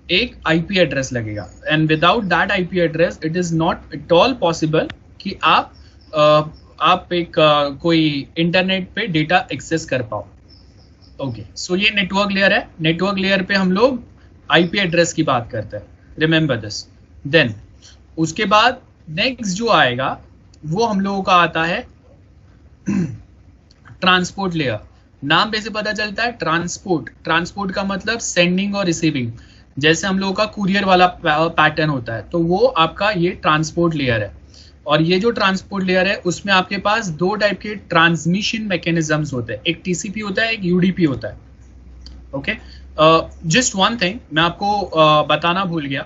एक आईपी एड्रेस लगेगा। And without that IP address it is not at all possible कि आप एक कोई इंटरनेट पे डेटा एक्सेस कर पाओ। ओके, सो ये नेटवर्क लेयर है। नेटवर्क लेयर पे हम लोग आईपी एड्रेस की बात करते हैं, रिमेंबर दिस। देन उसके बाद नेक्स्ट जो आएगा वो हम लोगों का आता है ट्रांसपोर्ट लेयर। नाम पे से पता चलता है ट्रांसपोर्ट का मतलब सेंडिंग और रिसीविंग। जैसे हम लोगों का कुरियर वाला पैटर्न होता है, तो वो आपका ये ट्रांसपोर्ट लेयर है। और ये जो ट्रांसपोर्ट लेयर है उसमें आपके पास 2 टाइप के ट्रांसमिशन मैकेनिज्म्स होते हैं, एक टीसीपी होता है, एक यूडीपी होता है। ओके, जस्ट वन थिंग मैं आपको बताना भूल गया,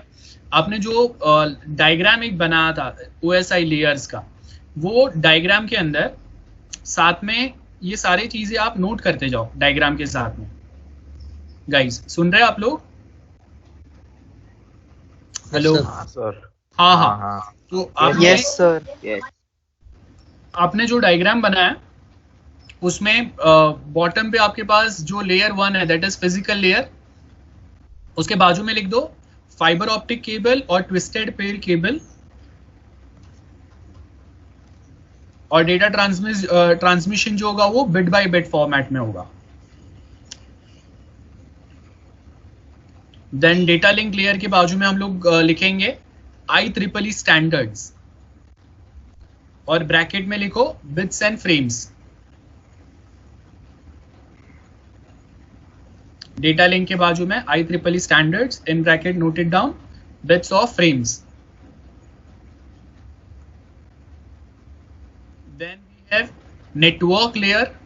आपने जो डायग्राम एक बनाया था ओएसआई लेयर्स का, वो डायग्राम के अंदर साथ में ये सारी चीजें आप नोट करते जाओ डायग्राम के साथ में। गाइस सुन रहे हैं आप लोग? Hello sir. हाँ। तो आपने Yes sir. Yes. आपने जो डायग्राम बनाया उसमें बॉटम पे आपके पास जो लेयर 1 है दैट इज फिजिकल लेयर, उसके बाजू में लिख दो फाइबर ऑप्टिक केबल और ट्विस्टेड पेयर केबल, और डेटा ट्रांसमिशन जो होगा वो बिट बाय बिट फॉर्मेट में होगा। देन डेटा लिंक लेयर के बाजू में हम लोग लिखेंगे IEEE स्टैंडर्ड्स, और ब्रैकेट में लिखो bits and frames. Data link के बाजू में IEEE standards, in bracket noted down bits of frames. Then we have network layer.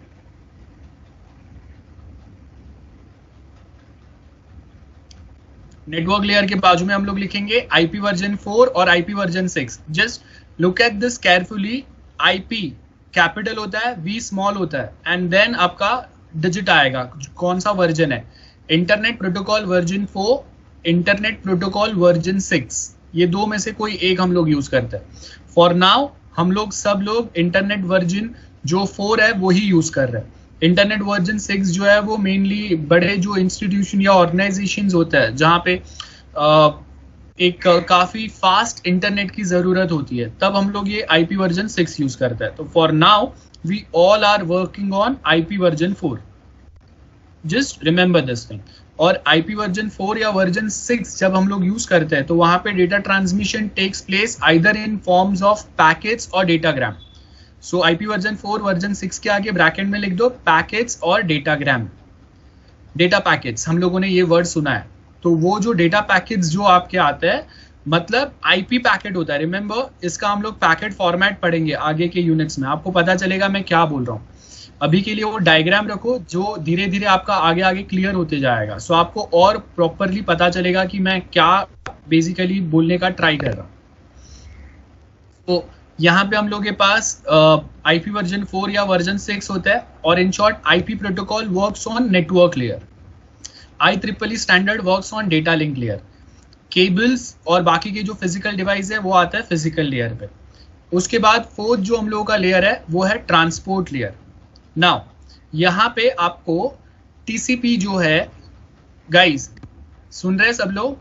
Network layer के बाजू में हम लोग लिखेंगे आईपी वर्जन 4 और IP version 6। Just look at this carefully, IP capital होता है, वी स्मॉल होता है, एंड देन आपका डिजिट आएगा कौन सा वर्जन है, internet protocol version 4, internet protocol version 6, ये दो में से कोई एक हम लोग यूज करते हैं। फॉर नाउ हम लोग सब लोग इंटरनेट वर्जन जो 4 है वो ही यूज कर रहे हैं। इंटरनेट वर्जन 6 जो है वो मेनली बड़े जो इंस्टीट्यूशन या ऑर्गेनाइजेशंस होता है जहाँ पे एक काफी फास्ट इंटरनेट की जरूरत होती है, तब हम लोग ये आईपी वर्जन 6 यूज करते हैं। तो for now we all are working on IP version 4, just remember this thing. और आईपी वर्जन 4 या वर्जन 6 जब हम लोग यूज करते हैं तो वहां पे data transmission takes place either in forms of packets और datagram. So IP version 4 version 6 के आगे ब्रैकेट में लिख दो पैकेट्स और डेटाग्राम। डेटा पैकेट्स हम लोगों ने ये वर्ड सुना है, तो वो जो डेटा पैकेट्स जो आपके आते हैं मतलब आईपी पैकेट होता है। रिमेंबर, इसका हम लोग पैकेट फॉर्मेट पढ़ेंगे आगे के यूनिट्स में, आपको पता चलेगा मैं क्या बोल रहा हूँ। अभी के लिए वो डायग्राम रखो जो धीरे धीरे आपका आगे आगे क्लियर होते जाएगा, सो आपको और प्रॉपरली पता चलेगा कि मैं क्या बेसिकली बोलने का ट्राई कर रहा हूँ। तो यहाँ पे हम लोग के पास आईपी वर्जन 4 या वर्जन 6 होता है, और in short IP protocol works on network layer, IEEE standard works on data link layer, cables और बाकी के जो फिजिकल डिवाइस है वो आता है फिजिकल लेयर पे। उसके बाद फोर्थ जो हम लोगों का लेयर है वो है ट्रांसपोर्ट लेयर। नाउ यहाँ पे आपको टीसीपी जो है गाइस, सुन रहे सब लोग?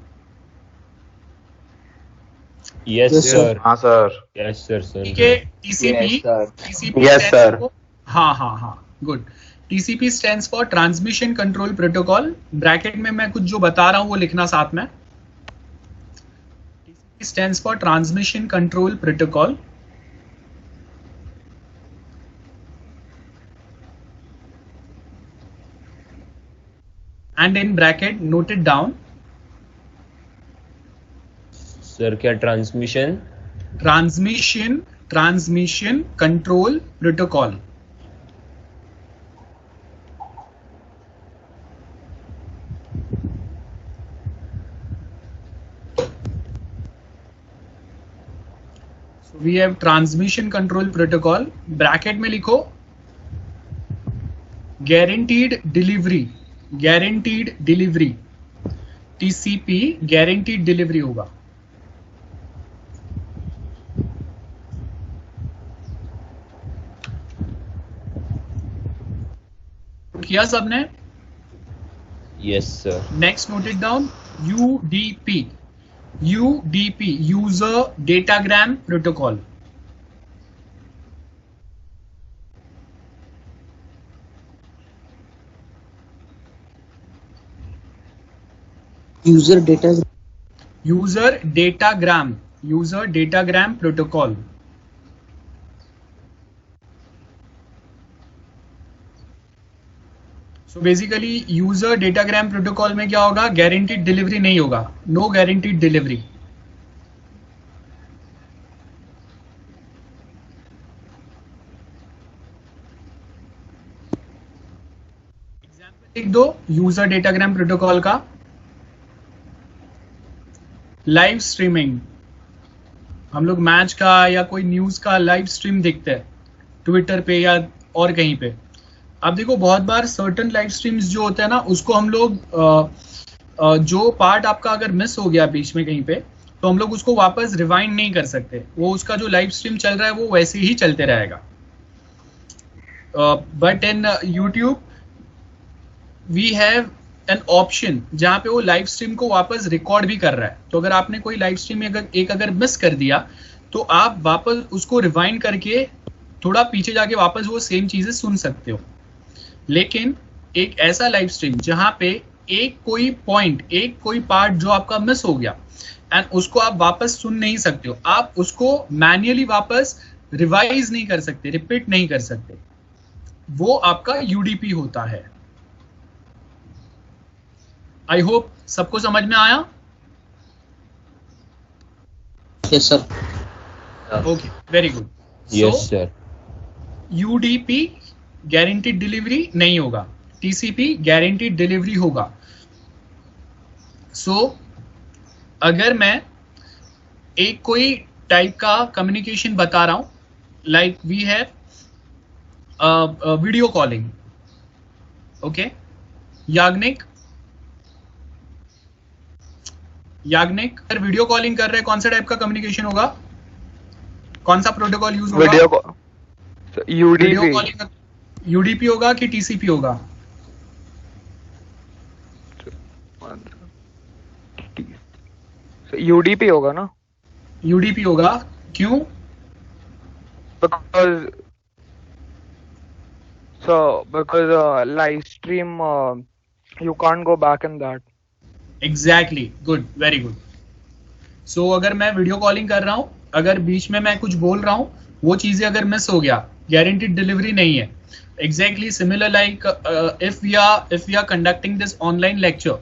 Yes, Yes, sir. हाँ सर. Yes, sir. ठीक है, TCP Yes, sir. TCP Yes, sir. हाँ good. TCP stands for transmission control protocol. Bracket में मैं कुछ जो बता रहा हूं वो लिखना साथ में. TCP stands for transmission control protocol. And in bracket note it down. Sir, क्या transmission control protocol. So we have transmission control protocol. Bracket में लिखो guaranteed delivery. TCP guaranteed delivery होगा. किया सबने? Yes, sir. Next note it down. UDP user datagram protocol. User datagram protocol. So basically user datagram protocol में क्या होगा? Guaranteed delivery नहीं होगा. No guaranteed delivery. एग्जाम्पल लिख दो यूजर डेटाग्राम प्रोटोकॉल का. Live streaming. हम लोग मैच का या कोई न्यूज का लाइव स्ट्रीम देखते हैं ट्विटर पे या और कहीं पे. अब देखो बहुत बार सर्टन लाइव स्ट्रीम्स जो होते हैं ना, उसको हम लोग जो पार्ट आपका अगर मिस हो गया बीच में कहीं पे, तो हम लोग उसको वापस रिवाइंड नहीं कर सकते. वो उसका जो लाइव स्ट्रीम चल रहा है वो वैसे ही चलते रहेगा. But in YouTube we have an option जहां पे वो लाइव स्ट्रीम को वापस रिकॉर्ड भी कर रहा है. तो अगर आपने कोई लाइव स्ट्रीम अगर मिस कर दिया तो आप वापस उसको रिवाइंड करके थोड़ा पीछे जाके वापस वो सेम चीजें सुन सकते हो. लेकिन एक ऐसा लाइव स्ट्रीम जहां पे एक कोई पार्ट जो आपका मिस हो गया एंड उसको आप वापस सुन नहीं सकते हो, आप उसको मैन्युअली वापस रिवाइज नहीं कर सकते, रिपीट नहीं कर सकते, वो आपका यूडीपी होता है. आई होप सबको समझ में आया. Yes, sir. Okay, very good. Yes, sir. UDP guaranteed delivery नहीं होगा, टीसीपी गारंटीड डिलीवरी होगा. सो अगर मैं एक कोई टाइप का कम्युनिकेशन बता रहा हूं, like we have video calling. Okay, Yagnik अगर वीडियो कॉलिंग कर रहे हैं, कौन सा टाइप का कम्युनिकेशन होगा? कौन सा प्रोटोकॉल यूज होगा? वीडियो कॉलिंग यूडीपी होगा कि टीसीपी होगा? यूडीपी होगा ना. यूडीपी होगा. क्यों? because live stream you can't go back in that. Exactly, good, very good. So अगर मैं वीडियो कॉलिंग कर रहा हूं, अगर बीच में मैं कुछ बोल रहा हूं, वो चीजें अगर मिस हो गया, गारंटीड डिलीवरी नहीं है. Exactly similar like if we are conducting this online lecture.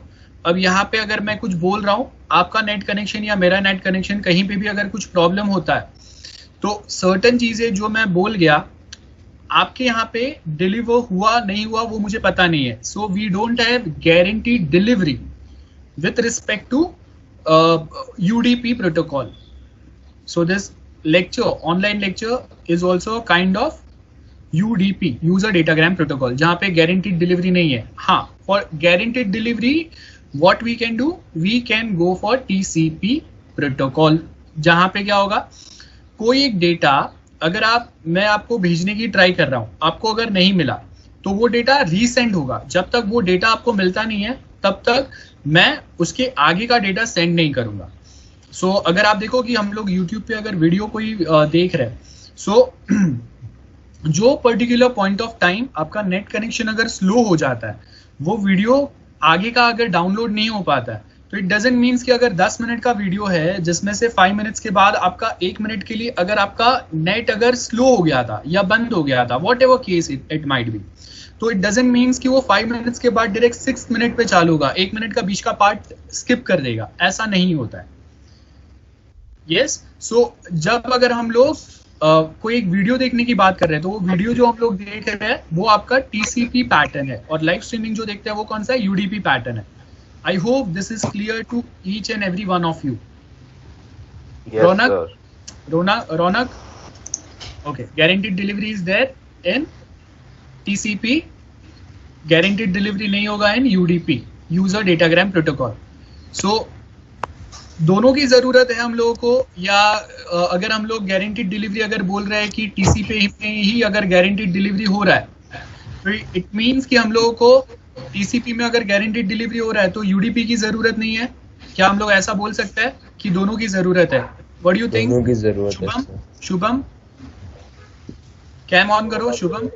अब यहाँ पे अगर मैं कुछ बोल रहा हूँ, आपका नेट कनेक्शन या मेरा नेट कनेक्शन कहीं पे भी अगर कुछ प्रॉब्लम होता है, तो सर्टेन चीजें जो मैं बोल गया आपके यहाँ पे डिलीवर हुआ नहीं हुआ वो मुझे पता नहीं है. So we don't have guaranteed delivery with respect to UDP protocol. So this lecture, online lecture is also a kind of UDP, user datagram protocol, जहाँ पे guaranteed delivery नहीं है. हाँ, for guaranteed delivery what we can do, we can go for TCP protocol. जहाँ पे क्या होगा, कोई एक डेटा अगर मैं आपको भेजने की ट्राई कर रहा हूँ, आपको अगर नहीं मिला, तो वो डेटा रीसेंड होगा। जब तक वो डेटा आपको मिलता नहीं है तब तक मैं उसके आगे का डेटा सेंड नहीं करूंगा। सो अगर आप देखो कि हम लोग YouTube पे अगर वीडियो कोई देख रहे हैं, सो जो पर्टिकुलर पॉइंट ऑफ टाइम आपका नेट कनेक्शन अगर स्लो हो जाता है, वो वीडियो आगे का अगर डाउनलोड नहीं हो पाता है, तो इट डजंट मीन्स कि अगर 10 मिनट का वीडियो है जिसमें से 5 मिनट्स के बाद आपका 1 मिनट के लिए अगर आपका नेट अगर स्लो हो गया था या बंद हो गया था, what ever case it might be, तो इट डजंट मीन्स कि वो 5 मिनट्स के बाद डायरेक्ट 6 मिनट पे चालू होगा, 1 मिनट का बीच का पार्ट स्किप कर देगा, ऐसा नहीं होता है। यस, सो जब अगर हम लोग कोई एक वीडियो देखने की बात कर रहे हैं, तो वो वीडियो जो हम लोग देख रहे हैं वो आपका TCP पैटर्न है, और लाइव स्ट्रीमिंग जो देखते हैं वो कौन सा है, UDP पैटर्न है। I hope this is clear to each and every one of you. Raunak, okay, guaranteed delivery is there in TCP, guaranteed delivery नहीं होगा in UDP, user datagram protocol। so दोनों की जरूरत है हम लोगों को, या अगर हम लोग गारंटीड डिलीवरी अगर बोल रहे हैं कि TCP में ही अगर गारंटीड डिलीवरी हो रहा है, तो इट मींस कि हम लोगों को TCP में अगर गारंटीड डिलीवरी हो रहा है तो UDP की जरूरत नहीं है। क्या हम लोग ऐसा बोल सकते हैं कि दोनों की जरूरत है? What do you think? दोनों की जरूरत है Shubham, sir. Shubham cam on करो। Shubham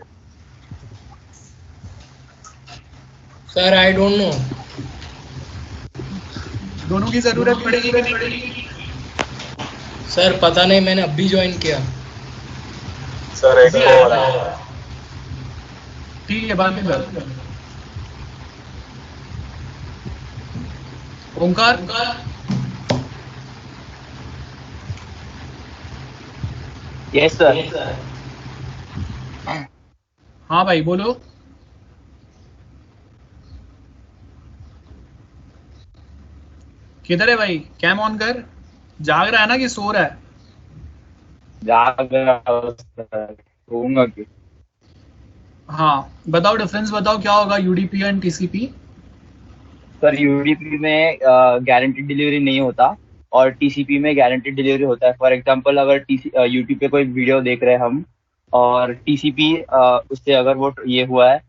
sir I don't know, दोनों की जरूरत पड़ेगी कि नहीं पड़ेगी? सर पता नहीं, मैंने अभी ज्वाइन किया। सर एक और है। ठीक है, बाद में कर। ओंकार, यस सर। हाँ भाई बोलो। किधर है भाई? कैम ऑन कर। जाग रहा है ना कि सो रहा है? जाग रहा हूं सर, सोऊंगा क्यों? हाँ बताओ, डिफरेंस बताओ क्या होगा UDP and TCP? Sir UDP में गारंटीड डिलीवरी नहीं होता और TCP में गारंटीड डिलीवरी होता है। फॉर एग्जांपल अगर YouTube पे कोई वीडियो देख रहे हैं हम और TCP उससे अगर वो ये हुआ है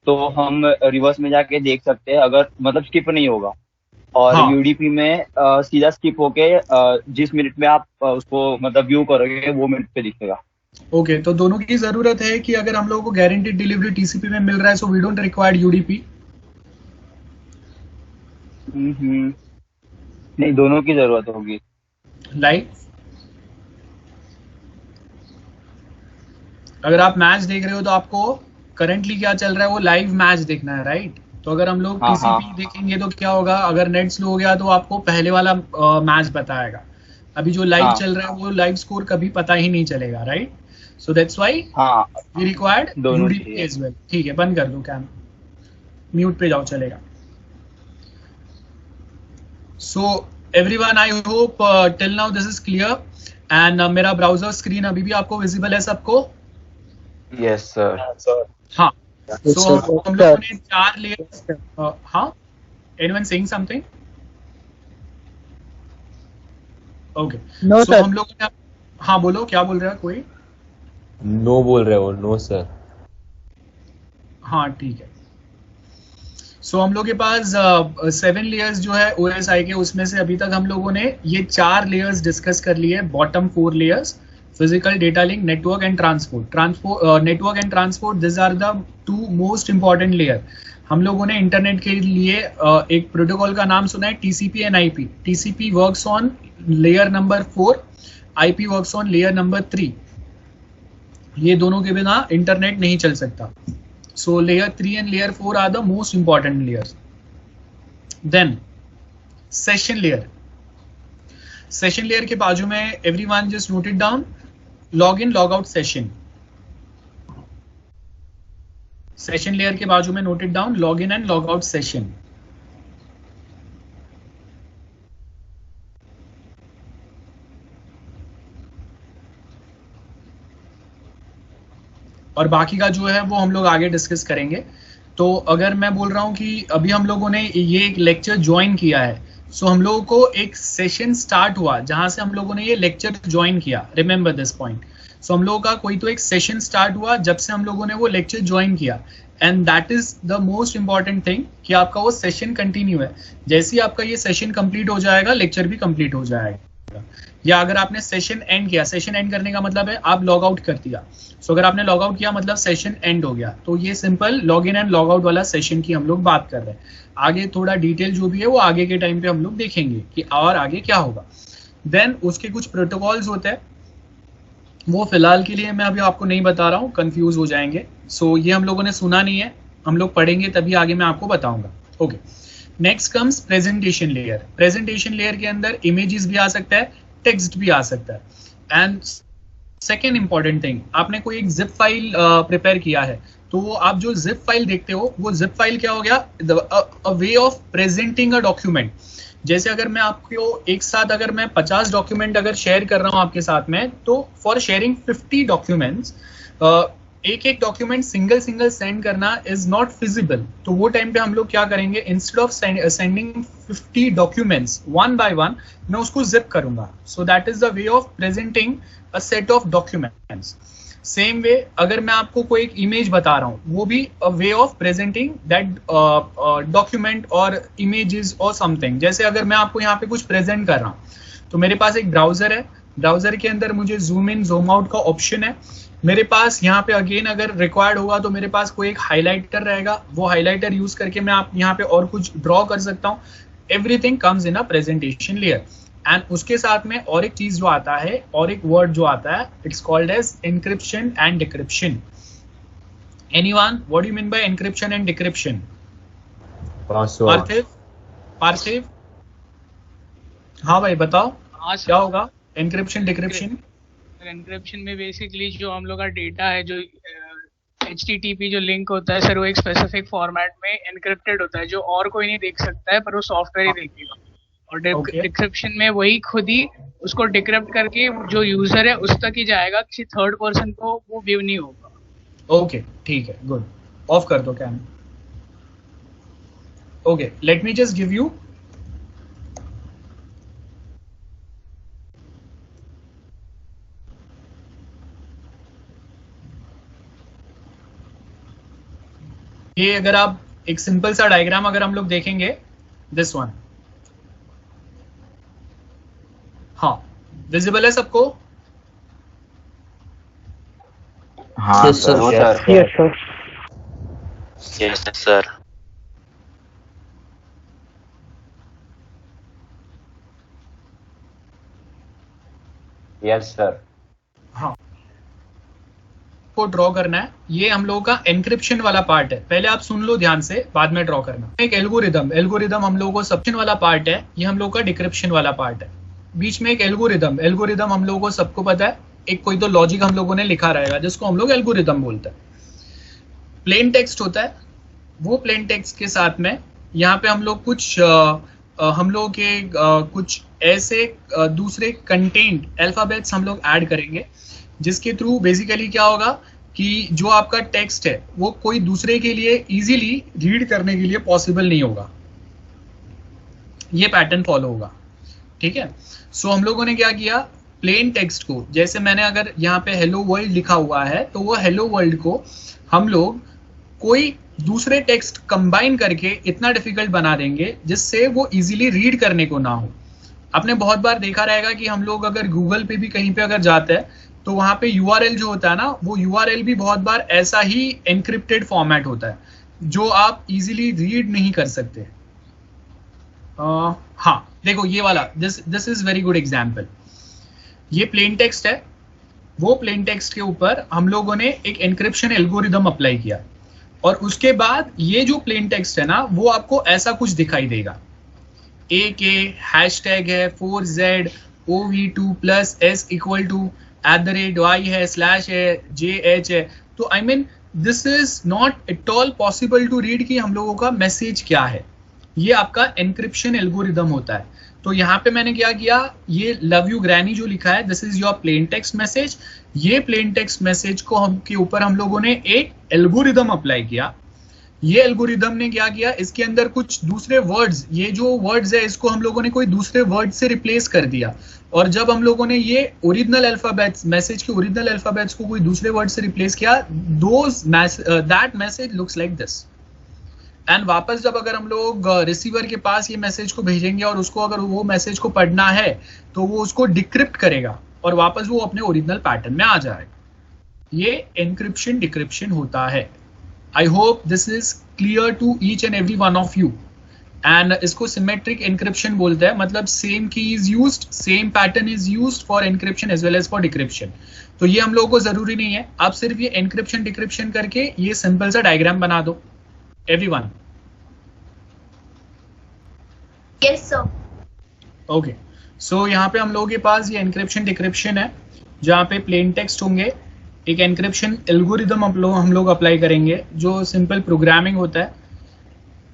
तो हम रिवर्स में जाके देख सकते हैं, अगर मतलब स्किप नहीं होगा। और हाँ। UDP में सीधा स्किप होके जिस मिनट में आप उसको मतलब व्यू करोगे वो मिनट पे दिखेगा। ओके, तो दोनों की जरूरत है कि अगर हम लोगों को गारंटीड डिलीवरी TCP में मिल रहा है, so we don't require UDP। नहीं, दोनों की जरूरत होगी। लाइक अगर आप मैच देख रहे हो तो आपको करंटली क्या चल रहा है वो लाइव मैच देखना है, राइट? तो अगर हम लोग हाँ, TCP हाँ। देखेंगे तो क्या होगा, अगर नेट स्लो हो गया तो आपको पहले वाला मैच बताएगा। अभी जो लाइव हाँ। चल रहा है वो लाइव स्कोर कभी पता ही नहीं चलेगा, राइट? सो दैट्स व्हाई हाँ, वी रिक्वायर्ड दोनों UDP चाहिए। As well. ठीक है, बंद कर दो कैम, म्यूट पे जाओ, चलेगा। So everyone, I hope till now this is clear and मेरा ब्राउजर स्क्रीन अभी भी आपको विजिबल है सबको? Yes sir. हाँ, सो हम लोगों ने 4 लेयर्स। हाँ, एनीवन सेइंग समथिंग? ओके, सो हम लोगों ने, हाँ बोलो, क्या बोल रहा है कोई? नो बोल रहे हो? No sir. हाँ ठीक है। सो हम लोग के पास 7 लेयर्स जो है OSI के, उसमें से अभी तक हम लोगों ने ये 4 लेयर्स डिस्कस कर लिए। Bottom 4 layers, physical, data link, network and transport. Network and transport, this are the 2 most important layer. हम लोगों ने इंटरनेट के लिए एक प्रोटोकॉल का नाम सुना है, TCP and IP। TCP works on layer number 4, IP works on layer number 3। ये दोनों के बिना इंटरनेट नहीं चल सकता। So layer 3 and layer 4 are the most important layers. Then session layer. Session layer के बाजू में everyone just note it down. Login, logout session. Session layer के बाजू में note it down. Login and logout session. और बाकी का जो है वो हम लोग आगे डिस्कस करेंगे। तो अगर मैं बोल रहा हूँ कि अभी हम लोगों ने ये एक लेक्चर ज्वाइन किया है, सो हम लोगों को एक सेशन स्टार्ट हुआ जहां से हम लोगों ने ये लेक्चर ज्वाइन किया। Remember this point. सो हम लोगों का कोई तो एक सेशन स्टार्ट हुआ जब से हम लोगों ने वो लेक्चर ज्वाइन किया, and that is the most important thing कि आपका वो सेशन कंटिन्यू है। जैसे ही आपका ये सेशन कंप्लीट हो जाएगा, लेक्चर भी कंप्लीट हो जाएगा। या अगर आपने सेशन एंड किया, सेशन एंड करने का मतलब है आप लॉग आउट कर दिया। सो अगर आपने लॉग आउट किया मतलब सेशन एंड हो गया। तो ये simple log in and log out वाला सेशन की हम लोग बात कर रहे हैं। आगे थोड़ा डिटेल जो भी है वो आगे के टाइम पे हम लोग देखेंगे कि और आगे क्या होगा। देन उसके कुछ प्रोटोकॉल्स होते हैं, वो फिलहाल के लिए मैं अभी आपको नहीं बता रहा हूँ, कंफ्यूज हो जाएंगे। सो ये हम लोगों ने सुना नहीं है, हम लोग पढ़ेंगे तभी आगे मैं आपको बताऊंगा। Okay, next comes presentation layer. Presentation layer के अंदर इमेजेस भी आ सकता है, टेक्स्ट भी आ सकता है। एंड सेकेंड इंपॉर्टेंट थिंग, आपने कोई एक जिप फाइल प्रिपेयर किया है, तो वो आप जो जिप फाइल देखते हो वो जिप फाइल क्या हो गया, a way of presenting a document. जैसे अगर मैं आपको एक साथ अगर मैं 50 डॉक्यूमेंट अगर शेयर कर रहा हूं आपके साथ में, तो फॉर शेयरिंग 50 डॉक्यूमेंट्स एक एक डॉक्यूमेंट सिंगल सिंगल सेंड करना इज नॉट फिजिबल। तो वो टाइम पे हम लोग क्या करेंगे, instead of sending 50 documents one by one, मैं उसको जिप करूंगा। So that is the way of presenting a set of documents. Same way अगर मैं आपको कोई एक इमेज बता रहा हूँ, वो भी a way of presenting that document और इमेजेस और समथिंग। जैसे अगर मैं आपको यहाँ पे कुछ प्रेजेंट कर रहा हूँ, तो मेरे पास एक ब्राउजर है, ब्राउजर के अंदर मुझे जूम इन जूम आउट का ऑप्शन है। मेरे पास यहाँ पे अगेन अगर रिक्वायर्ड होगा तो मेरे पास कोई एक हाईलाइटर रहेगा, वो हाईलाइटर यूज करके मैं आप यहाँ पे और कुछ ड्रॉ कर सकता हूँ। Everything comes in a presentation layer. And उसके साथ में और एक चीज जो आता है, और एक वर्ड जो आता है, it's called as encryption and decryption. Anyone, what do you mean by encryption and decryption? Parthiv, Parthiv, हाँ भाई बताओ क्या होगा एनक्रिप्शन डिक्रिप्शन? एनक्रिप्शन में बेसिकली जो हम लोग का डेटा है, जो HTTP जो लिंक होता है सर, वो एक स्पेसिफिक फॉर्मेट में एनक्रिप्टेड होता है, जो और कोई नहीं देख सकता है, पर वो सॉफ्टवेयर ही देखेगा। और डिक्रिप्शन में वही खुद ही उसको डिक्रिप्ट करके जो यूजर है उस तक ही जाएगा, किसी थर्ड पर्सन को वो व्यू नहीं होगा। ओके ठीक है, गुड, ऑफ कर दो cam. Okay, let me just give you ये, अगर आप एक सिंपल सा डायग्राम अगर हम लोग देखेंगे, दिस वन, हाँ विजिबल है सबको? हाँ sir, yes sir, yes sir. Yes sir. हाँ, को ड्रॉ करना है, ये हम लोगों का एनक्रिप्शन वाला पार्ट है। पहले आप सुन लो ध्यान से, बाद में ड्रॉ करना। एक एल्गोरिदम, एल्गोरिदम हम लोगों को सबसे वाला पार्ट है, ये हम लोगों का डिक्रिप्शन वाला पार्ट है। बीच में एक एल्गोरिदम, एल्गोरिदम हम लोगों को सबको पता है, एक कोई तो लॉजिक हम लोगों ने लिखा रहेगा जिसको हम लोग एल्गोरिदम बोलते हैं। प्लेन टेक्स्ट होता है, वो प्लेन टेक्स्ट के साथ में यहाँ पे हम लोग कुछ हम लोग के कुछ ऐसे दूसरे कंटेंट अल्फाबेट्स हम लोग ऐड करेंगे, जिसके थ्रू बेसिकली क्या होगा कि जो आपका टेक्स्ट है वो कोई दूसरे के लिए इजीली रीड करने के लिए पॉसिबल नहीं होगा। ये पैटर्न फॉलो होगा, ठीक है। सो हम लोगों ने क्या किया, प्लेन टेक्स्ट को, जैसे मैंने अगर यहाँ पे हेलो वर्ल्ड लिखा हुआ है, तो वो हेलो वर्ल्ड को हम लोग कोई दूसरे टेक्स्ट कंबाइन करके इतना डिफिकल्ट बना देंगे जिससे वो इजीली रीड करने को ना हो। आपने बहुत बार देखा रहेगा कि हम लोग अगर गूगल पे भी कहीं पे अगर जाते हैं तो वहां पे URL जो होता है ना, वो URL भी बहुत बार ऐसा ही एनक्रिप्टेड फॉर्मेट होता है जो आप इजीली रीड नहीं कर सकते। हाँ देखो ये वाला, this is very good example. ये प्लेन टेक्स्ट है, वो प्लेन टेक्स्ट के ऊपर हम लोगों ने एक एनक्रिप्शन एल्गोरिदम अप्लाई किया, और उसके बाद ये जो प्लेन टेक्स्ट है ना, वो आपको ऐसा कुछ दिखाई देगा। AK हैशटैग है, 4Z OV2 plus S equal to @ है, स्लैश है, JH है। तो I mean this is not at all possible to read कि हम लोगों का मैसेज क्या है। ये आपका एनक्रिप्शन एल्गोरिदम होता है। तो यहाँ पे मैंने क्या किया, ये लव यू ग्रैनी जो लिखा है, this is your plain text message. ये प्लेन टेक्स्ट मैसेज को हम के ऊपर हम लोगों ने एक एल्गोरिदम अप्लाई किया ये एल्गोरिदम ने क्या किया, इसके अंदर कुछ दूसरे वर्ड्स, ये जो वर्ड्स है इसको हम लोगों ने कोई दूसरे वर्ड से रिप्लेस कर दिया, और जब हम लोगों ने ये ओरिजिनल अल्फाबेट्स, मैसेज के ओरिजिनल अल्फाबेट्स को कोई दूसरे वर्ड से रिप्लेस किया, that message looks like this. And वापस जब अगर हम लोग रिसीवर के पास ये मैसेज को भेजेंगे और उसको अगर वो मैसेज को पढ़ना है तो वो उसको डिक्रिप्ट करेगा और वापस वो अपने ओरिजिनल पैटर्न में आ जाएगा। ये एनक्रिप्शन डिक्रिप्शन होता है। I hope this is clear to each and every one of you. And इसको सिमेट्रिक एनक्रिप्शन बोलते हैं, मतलब same key is used, same pattern is used for encryption as well as for decryption. तो ये हम लोगों को जरूरी नहीं है, आप सिर्फ ये एनक्रिप्शन डिक्रिप्शन करके ये सिंपल सा डायग्राम बना दो। एवरीवन? Yes sir. ओके, सो यहाँ पे हम लोगों के पास ये एनक्रिप्शन डिक्रिप्शन है, जहाँ पे प्लेन टेक्स्ट होंगे, एक एनक्रिप्शन एल्गोरिदम हम लोग अप्लाई करेंगे जो सिंपल प्रोग्रामिंग होता है।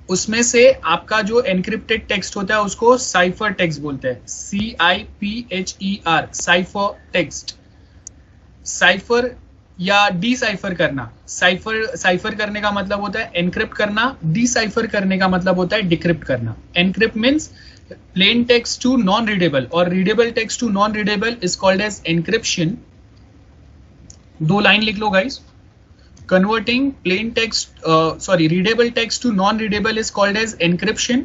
उसमें से आपका जो एनक्रिप्टेड टेक्स्ट होता है उसको साइफर टेक्स्ट बोलते हैं, CIPHER, साइफर टेक्स्ट। साइफर या डिसाइफर करना, साइफर करने का मतलब होता है एनक्रिप्ट करना, डिसाइफर करने का मतलब होता है डिक्रिप्ट करना। Encrypt means plain text to non readable और readable text to non readable is called as encryption. 2 line लिख लो guys. Converting plain text readable text to non-readable is called as encryption.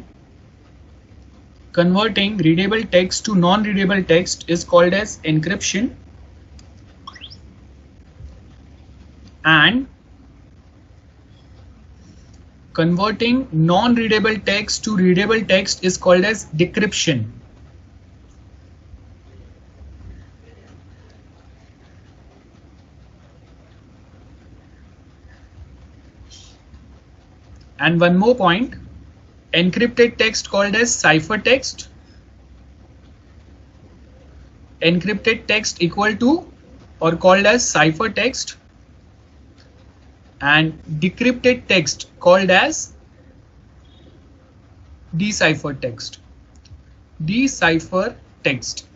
Converting readable text to non-readable text is called as encryption. And converting non-readable text to readable text is called as decryption. And one more point, encrypted text called as ciphertext. Encrypted text equal to or called as ciphertext, and decrypted text called as deciphered text. Deciphered text,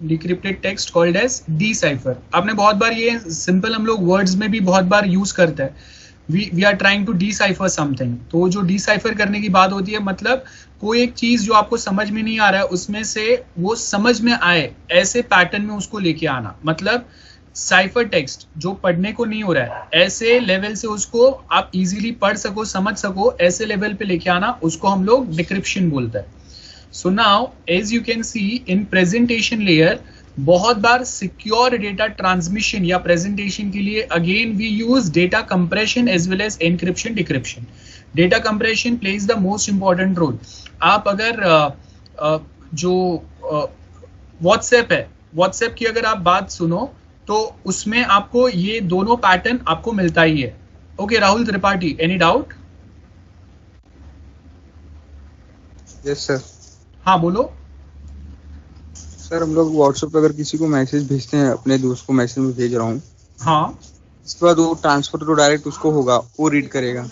decrypted text called as decipher. आपने बहुत बार ये simple हम लोग words में भी बहुत बार use करते हैं। We are trying to decipher something. तो जो decipher करने की बात होती है, मतलब कोई एक चीज जो आपको समझ में नहीं आ रहा है उसमें से वो समझ में आए ऐसे पैटर्न में उसको लेके आना, मतलब साइफर टेक्स्ट जो पढ़ने को नहीं हो रहा है ऐसे लेवल से उसको आप इजीली पढ़ सको, समझ सको, ऐसे लेवल पे लेके आना, उसको हम लोग डिक्रिप्शन बोलते हैं। So now as you can see in presentation layer, बहुत बार सिक्योर डेटा ट्रांसमिशन या प्रेजेंटेशन के लिए again we use data compression as well as encryption decryption. Data compression plays the most important role. आप अगर जो व्हाट्सएप है, WhatsApp की अगर आप बात सुनो तो उसमें आपको ये दोनों पैटर्न आपको मिलता ही है। Okay Rahul Tripathi, any doubt? Yes sir. हाँ बोलो सर। हम लोग व्हाट्सएप पे अगर किसी को मैसेज भेजते हैं, अपने दोस्त को मैसेज में भेज रहा हूँ, हाँ, इसके बाद वो ट्रांसफर तो डायरेक्ट उसको होगा, वो रीड करेगा,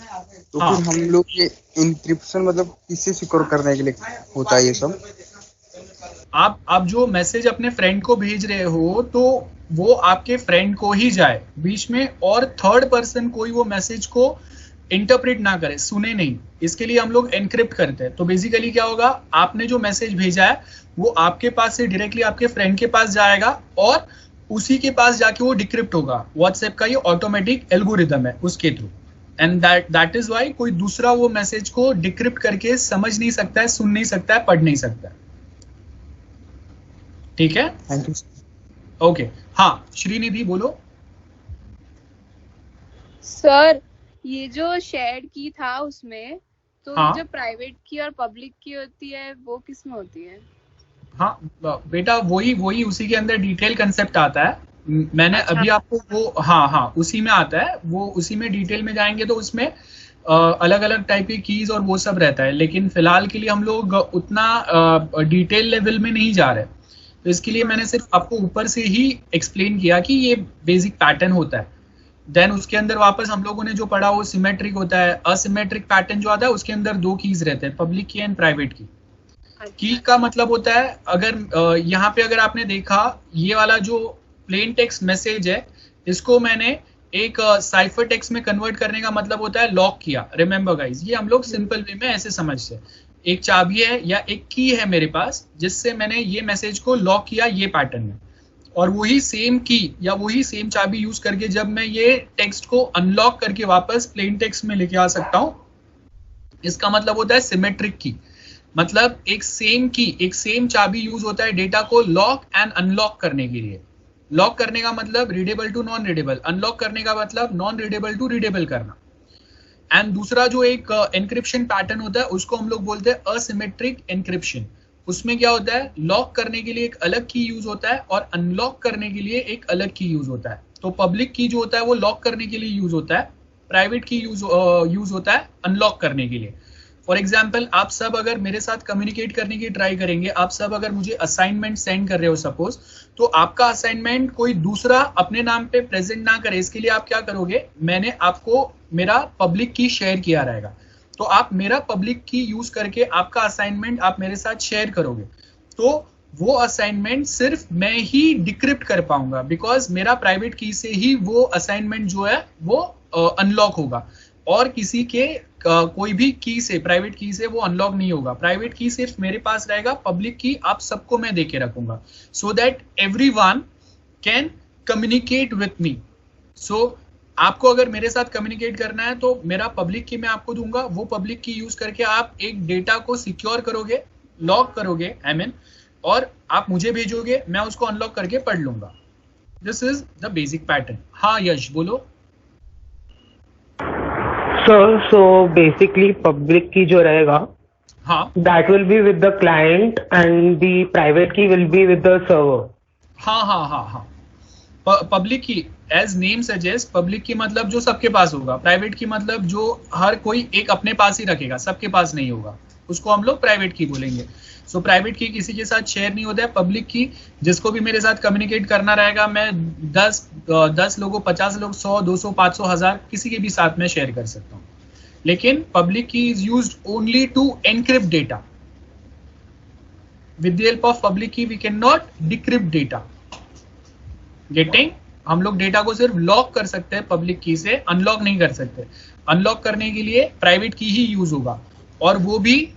तो हाँ। फिर हम लोग ये इंक्रिप्शन मतलब किससे सिक्योर करने के लिए होता है ये सब? आप जो मैसेज अपने फ्रेंड को भेज रहे हो तो वो आपके फ्रेंड को ही जाए बीच में, और थर्ड पर्सन कोई वो मैसेज को इंटरप्रेट ना करे, सुने नहीं, इसके लिए हम लोग एनक्रिप्ट करते हैं। तो बेसिकली क्या होगा, आपने जो मैसेज भेजा है वो आपके पास से डायरेक्टली आपके फ्रेंड के पास जाएगा और उसी के पास जाके वो डिक्रिप्ट होगा। व्हाट्सएप का ये ऑटोमेटिक एल्गोरिदम है उसके थ्रू, एंड दैट इज वाई कोई दूसरा वो मैसेज को डिक्रिप्ट करके समझ नहीं सकता है, सुन नहीं सकता है, पढ़ नहीं सकता है। ठीक है, थैंक यू। ओके, हाँ श्रीनिधि बोलो। सर ये जो शेयर्ड की था उसमें तो हाँ। जो प्राइवेट की और पब्लिक की होती है वो किस में होती है? हाँ बेटा, वही उसी के अंदर डिटेल कंसेप्ट आता है। मैंने अच्छा। अभी आपको वो हाँ उसी में आता है, वो उसी में डिटेल में जाएंगे तो उसमें अलग अलग टाइप की कीज और वो सब रहता है, लेकिन फिलहाल के लिए हम लोग उतना डिटेल लेवल में नहीं जा रहे, तो इसके लिए मैंने सिर्फ आपको ऊपर से ही एक्सप्लेन किया कि ये बेसिक पैटर्न होता है। देन उसके अंदर वापस हम लोगों ने जो पढ़ा वो सिमेट्रिक होता है। असिमेट्रिक पैटर्न जो आता है उसके अंदर 2 कीज रहते हैं, पब्लिक की एंड प्राइवेट की। की का मतलब होता है, अगर यहाँ पे अगर आपने देखा ये वाला जो प्लेन टेक्स्ट मैसेज है इसको मैंने एक साइफर टेक्स्ट में कन्वर्ट करने का मतलब होता है लॉक किया। रिमेंबर गाइस, ये हम लोग सिंपल वे में ऐसे समझते हैं, एक चाबी है या एक की है मेरे पास जिससे मैंने ये मैसेज को लॉक किया ये पैटर्न में, और वही सेम की या वही सेम चाबी यूज करके जब मैं ये टेक्स्ट को अनलॉक करके वापस प्लेन टेक्स्ट में लेके आ सकता हूं, इसका मतलब होता है सिमेट्रिक की। मतलब एक सेम की, एक सेम चाबी यूज होता है डेटा को लॉक एंड अनलॉक करने के लिए। लॉक करने का मतलब readable to non readable, unlock करने का मतलब नॉन रीडेबल टू रीडेबल करना। एंड दूसरा जो एक एनक्रिप्शन पैटर्न होता है उसको हम लोग बोलते हैं असिमेट्रिक एनक्रिप्शन। उसमें क्या होता है, लॉक करने के लिए एक अलग की यूज होता है और अनलॉक करने के लिए एक अलग की यूज होता है। तो पब्लिक की जो होता है वो लॉक करने के लिए यूज होता है, प्राइवेट की यूज होता है अनलॉक करने के लिए। फॉर एग्जाम्पल, आप सब अगर मेरे साथ कम्युनिकेट करने की ट्राई करेंगे, आप सब अगर मुझे असाइनमेंट सेंड कर रहे हो सपोज, तो आपका असाइनमेंट कोई दूसरा अपने नाम पे प्रेजेंट ना करे, इसके लिए आप क्या करोगे, मैंने आपको मेरा पब्लिक की शेयर किया रहेगा, तो आप मेरा पब्लिक की यूज करके आपका असाइनमेंट आप मेरे साथ शेयर करोगे, तो वो असाइनमेंट सिर्फ मैं ही डिक्रिप्ट कर पाऊंगा, बिकॉज मेरा प्राइवेट की से ही वो असाइनमेंट जो है वो अनलॉक होगा, और किसी के कोई भी की से, प्राइवेट की से वो अनलॉक नहीं होगा। प्राइवेट की सिर्फ मेरे पास रहेगा, पब्लिक की आप सबको मैं देके रखूंगा, so that everyone can communicate with me. So आपको अगर मेरे साथ कम्युनिकेट करना है तो मेरा पब्लिक की मैं आपको दूंगा, वो पब्लिक की यूज करके आप एक डेटा को सिक्योर करोगे, लॉक करोगे और आप मुझे भेजोगे, मैं उसको अनलॉक करके पढ़ लूंगा। This is the basic pattern. हाँ यश बोलो। सर, सो बेसिकली पब्लिक की जो रहेगा, हाँ, that will be with the client and the private key will be with the server. हाँ। Public key as name suggest, public key मतलब जो सबके पास होगा, प्राइवेट की मतलब जो हर कोई एक अपने पास ही रखेगा, सबके पास नहीं होगा, उसको हम लोग प्राइवेट की बोलेंगे। सो प्राइवेट की किसी के साथ शेयर नहीं होता है। पब्लिक की जिसको भी मेरे साथ कम्युनिकेट करना रहेगा, मैं 10 लोगों, 50 लोग, 100, 200, 500, 1000 किसी के भी साथ में शेयर कर सकता हूँ। लेकिन public key is used only to encrypt data. With the help of public key we can not decrypt data. Getting? हम लोग डेटा को सिर्फ लॉक कर सकते हैं पब्लिक की से, अनलॉक नहीं कर सकते। अनलॉक करने के लिए प्राइवेट की ही यूज होगा, और वो भी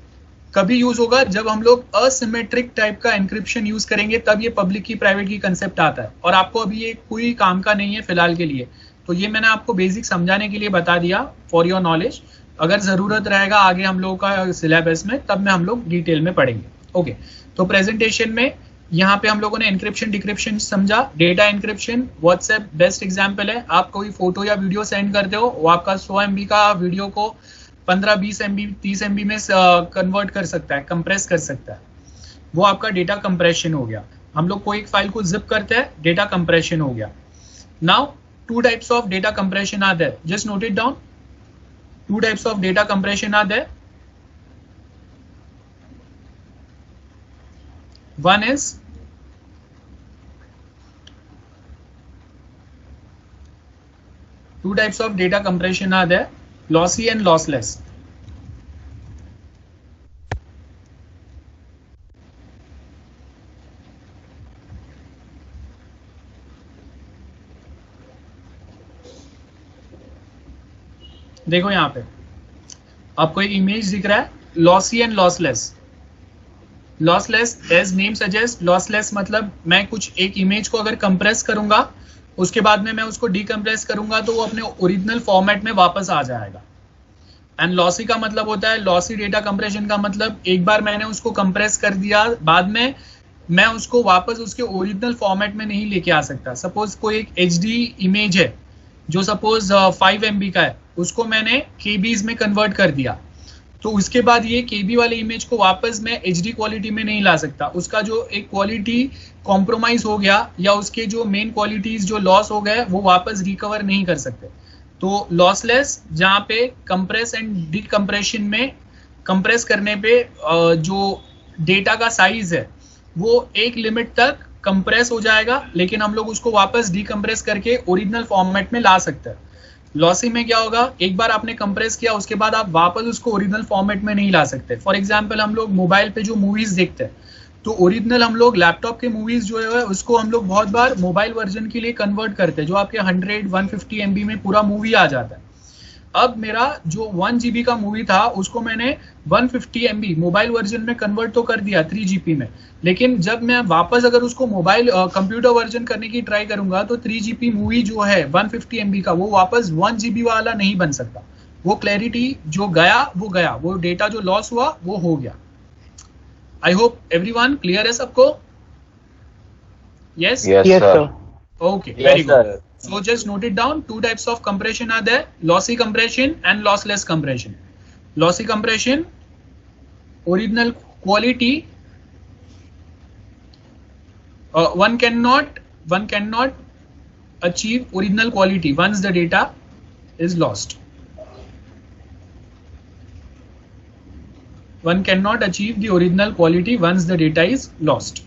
कभी यूज होगा जब हम लोग असिमेट्रिक टाइप का एनक्रिप्शन यूज करेंगे, तब ये पब्लिक की प्राइवेट की कंसेप्ट आता है। और आपको अभी ये कोई काम का नहीं है फिलहाल के लिए, तो ये मैंने आपको बेसिक समझाने के लिए बता दिया फॉर योर नॉलेज। अगर जरूरत रहेगा आगे हम लोग का सिलेबस में, तब में हम लोग डिटेल में पढ़ेंगे। ओके, तो प्रेजेंटेशन में यहाँ पे हम लोगों ने एनक्रिप्शन डिक्रिप्शन समझा। Data encryption, WhatsApp best example है। आप कोई फोटो या वीडियो सेंड करते हो, वो आपका 100 MB का वीडियो को 15-20 MB 30 MB में कन्वर्ट कर सकता है, कंप्रेस कर सकता है, वो आपका डेटा कंप्रेशन हो गया। हम लोग कोई एक फाइल को जिप करते हैं, डेटा कंप्रेशन हो गया। Now 2 types of data compression are there, just note it down. 2 types of data compression are there. One is two types of data compression are there, lossy and lossless. देखो यहाँ पे आपको एक image दिख रहा है, lossy and lossless. Lossless as name suggest, lossless मतलब मैं कुछ एक इमेज को अगर कंप्रेस करूंगा, उसके बाद में मैं उसको डीकंप्रेस करूंगा तो वो अपने ओरिजिनल फॉर्मेट में वापस आ जाएगा। एंड लॉसी का मतलब होता है, लॉसी डेटा कंप्रेशन का मतलब एक बार मैंने उसको कंप्रेस कर दिया, बाद में मैं उसको वापस उसके ओरिजिनल फॉर्मेट में नहीं लेके आ सकता। सपोज कोई एक HD इमेज है जो सपोज 5 MB का है, उसको मैंने KBs में कन्वर्ट कर दिया, तो उसके बाद ये KB वाले इमेज को वापस मैं HD क्वालिटी में नहीं ला सकता। उसका जो एक क्वालिटी कॉम्प्रोमाइज हो गया या उसके जो मेन क्वालिटीज जो लॉस हो गए वो वापस रिकवर नहीं कर सकते। तो लॉसलेस जहाँ पे कंप्रेस एंड डिकम्प्रेशन में कंप्रेस करने पे जो डेटा का साइज है वो एक लिमिट तक कंप्रेस हो जाएगा, लेकिन हम लोग उसको वापस डिकम्प्रेस करके ओरिजिनल फॉर्मेट में ला सकते हैं। लॉसी में क्या होगा, एक बार आपने कंप्रेस किया उसके बाद आप वापस उसको ओरिजिनल फॉर्मेट में नहीं ला सकते। फॉर एग्जांपल हम लोग मोबाइल पे जो मूवीज देखते हैं, तो ओरिजिनल हम लोग लैपटॉप के मूवीज जो है उसको हम लोग बहुत बार मोबाइल वर्जन के लिए कन्वर्ट करते हैं, जो आपके 100-150 MB में पूरा मूवी आ जाता है। अब मेरा जो 1 GB का मूवी था उसको मैंने 150 MB मोबाइल वर्जन में कन्वर्ट तो कर दिया 3 GB में, लेकिन जब मैं वापस अगर उसको मोबाइल कंप्यूटर वर्जन करने की ट्राई करूंगा तो 3 GB मूवी जो है 150 MB का वो वापस 1 GB वाला नहीं बन सकता। वो क्लैरिटी जो गया, वो डेटा जो लॉस हुआ वो हो गया। आई होप एवरीवन क्लियर है सबको? Yes sir. Okay, very good. So just note it down. 2 types of compression are there: lossy compression and lossless compression. Lossy compression, original quality. One cannot achieve original quality once the data is lost. One cannot achieve the original quality once the data is lost.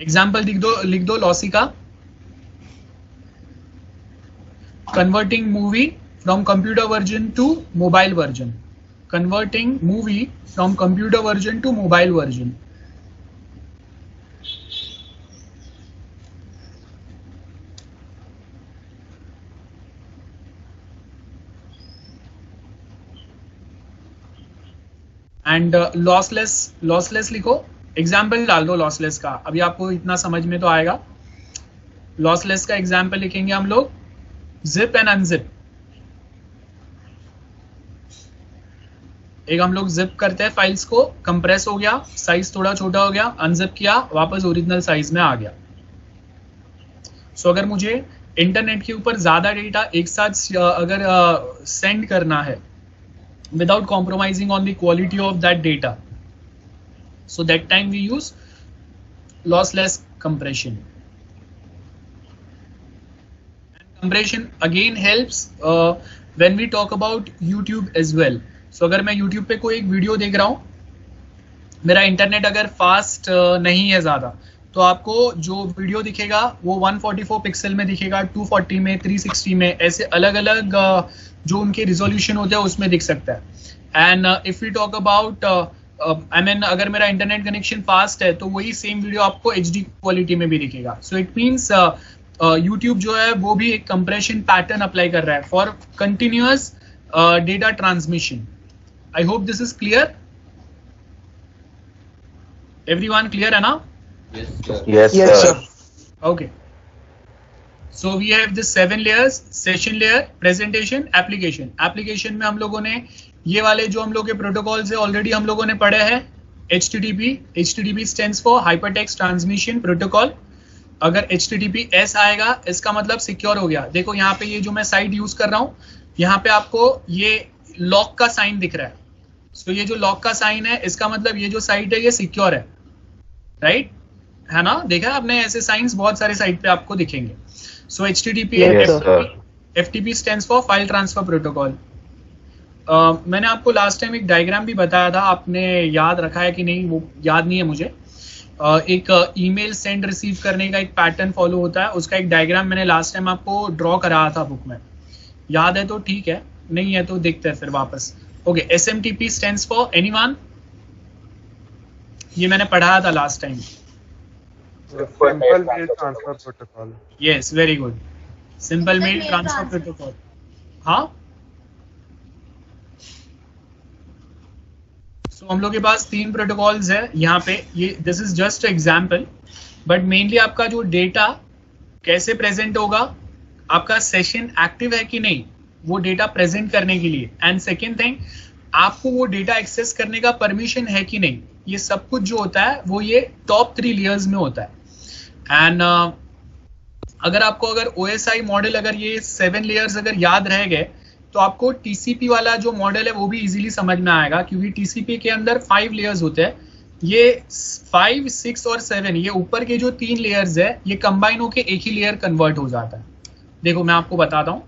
Example लिख दो lossy का। Converting movie from computer version two mobile version. Converting movie from computer version two mobile version. And lossless लिखो। Example डाल दो lossless का, अभी आपको इतना समझ में तो आएगा। लॉसलेस का एग्जाम्पल लिखेंगे हम लोग, जिप एंड अनजिप। एक हम लोग जिप करते हैं फाइल्स को, कंप्रेस हो गया, साइज थोड़ा छोटा हो गया, अनजिप किया, वापस ओरिजिनल साइज में आ गया। सो अगर मुझे इंटरनेट के ऊपर ज्यादा डेटा एक साथ अगर सेंड करना है without compromising on the quality of that data, so that time we use lossless compression. And compression again helps when we talk about YouTube as well. So अगर मैं YouTube पे कोई एक वीडियो देख रहा हूँ, मेरा इंटरनेट अगर फास्ट नहीं है ज़्यादा, तो आपको जो वीडियो दिखेगा वो 144 पिक्सल में दिखेगा, 240 में, 360 में, ऐसे अलग अलग जो उनके रिजोल्यूशन होते हैं उसमें दिख सकता है। And if we talk about अगर मेरा इंटरनेट कनेक्शन फास्ट है तो वही सेम वीडियो आपको HD क्वालिटी में भी दिखेगा। सो इट मीन्स यूट्यूब जो है वो भी एक कंप्रेशन पैटर्न अप्लाई कर रहा है for continuous data transmission. I hope this is clear. Everyone clear है ना? Yes, sir. Okay. So we have this 7 layers: session layer, presentation, application. Application में हम लोगों ने ये वाले जो हम लोग के प्रोटोकॉल्स है ऑलरेडी हम लोगों ने पढ़े हैं। HTTP stands for Hypertext Transmission Protocol। अगर HTTPS आएगा इसका मतलब सिक्योर हो गया। देखो यहाँ पे ये जो मैं साइट यूज कर रहा हूँ, यहाँ पे आपको ये लॉक का साइन दिख रहा है। सो ये जो लॉक का साइन है इसका मतलब ये जो साइट है ये सिक्योर है, राइट? है ना? देखा आपने, ऐसे साइंस बहुत सारे साइट पे आपको दिखेंगे। सो HTTP FTP stands for File Transfer Protocol। मैंने आपको लास्ट टाइम एक डायग्राम भी बताया था, आपने याद रखा है कि नहीं वो याद नहीं है मुझे। एक ईमेल सेंड रिसीव करने का एक पैटर्न फॉलो होता है, उसका एक डायग्राम मैंने लास्ट टाइम आपको ड्रॉ कराया था बुक में। याद है तो ठीक है, नहीं है तो देखते हैं फिर वापस। Okay, SMTP stands for anyone? ये मैंने पढ़ाया था last time. Simple mail transfer protocol. Yes, very good, simple mail transfer protocol. हाँ, तो हम लोग के पास 3 प्रोटोकॉल्स है यहाँ पे। ये this is just example, but mainly आपका जो डेटा कैसे प्रेजेंट होगा, आपका सेशन एक्टिव है कि नहीं, वो डेटा प्रेजेंट करने के लिए। एंड सेकेंड थिंग, आपको वो डेटा एक्सेस करने का परमिशन है कि नहीं, ये सब कुछ जो होता है वो ये टॉप 3 लेयर्स में होता है। एंड अगर आपको अगर OSI मॉडल अगर ये 7 लेयर्स अगर याद रह गए तो आपको TCP वाला जो मॉडल है वो भी इजीली समझ में आएगा, क्योंकि TCP के अंदर 5 लेयर्स होते हैं। ये 5, 6 और 7, ये ऊपर के जो 3 लेयर्स है ये कंबाइन होके एक ही लेयर कन्वर्ट हो जाता है। देखो मैं आपको बताता हूँ।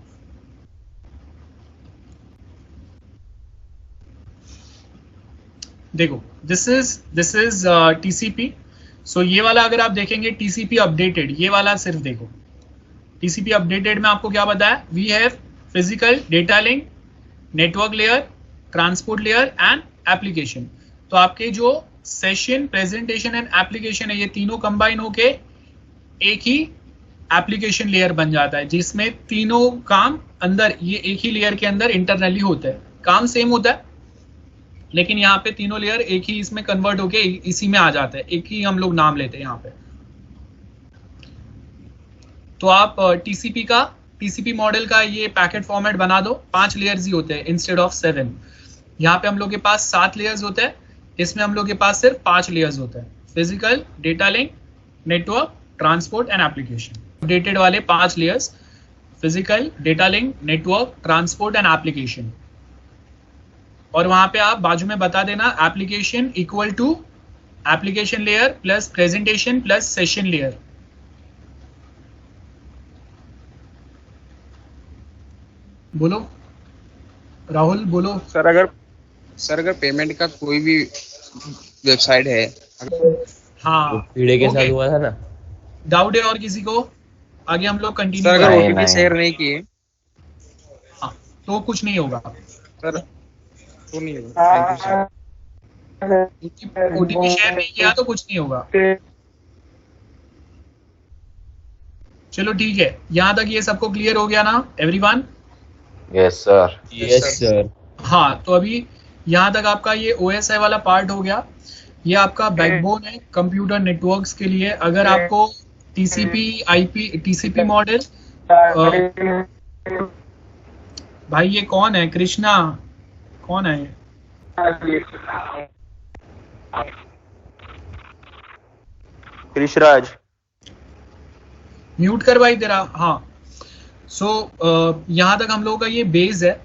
देखो दिस इज TCP। सो ये वाला अगर आप देखेंगे TCP अपडेटेड, ये वाला सिर्फ देखो TCP अपडेटेड में आपको क्या बताया, we have physical data link, network layer, transport layer and application. तो आपके जो सेशन, प्रेजेंटेशन एंड एप्लीकेशन है, ये तीनों कंबाइन होके एक ही एप्लीकेशन लेयर बन जाता है, जिसमें तीनों काम अंदर ये एक ही लेयर के अंदर इंटरनली होते हैं। काम सेम होता है लेकिन यहाँ पे तीनों लेयर एक ही इसमें कन्वर्ट होके इसी में आ जाते हैं, एक ही हम लोग नाम लेते हैं यहाँ पे। तो आप टीसीपी मॉडल का ये पैकेट फॉर्मेट बना दो, 5 लेयर्स ही होते हैं इंस्टेड ऑफ 7। यहाँ पे हम लोग के पास 7 लेयर्स होते हैं, इसमें हम लोग के पास सिर्फ 5 लेयर्स होते हैं, physical, data link, network, transport and application. Updated वाले 5 layers, physical, data link, network, transport and application. और वहां पे आप बाजू में बता देना application equal to application layer plus presentation plus session layer. बोलो राहुल, बोलो। सर अगर पेमेंट का कोई भी वेबसाइट है, हाँ पीड़े के साथ हुआ था ना, डाउट है और किसी को? आगे हम लोग कंटिन्यू सर अगर करेंगे। ओटीपी शेयर नहीं किए हाँ तो कुछ नहीं होगा सर, तो नहीं होगा। Thank you sir. OTP share नहीं किया तो कुछ नहीं होगा। चलो ठीक है, यहाँ तक ये सबको क्लियर हो गया ना everyone? Yes sir. Yes sir. हाँ तो अभी यहाँ तक आपका ये OSI वाला पार्ट हो गया। ये आपका बैकबोन है कंप्यूटर नेटवर्क्स के लिए। अगर आपको TCP मॉडल, भाई ये कौन है? कृष्णा कौन है? कृष्णराज म्यूट कर भाई तेरा। हाँ सो यहाँ तक हम लोगों का ये बेस है,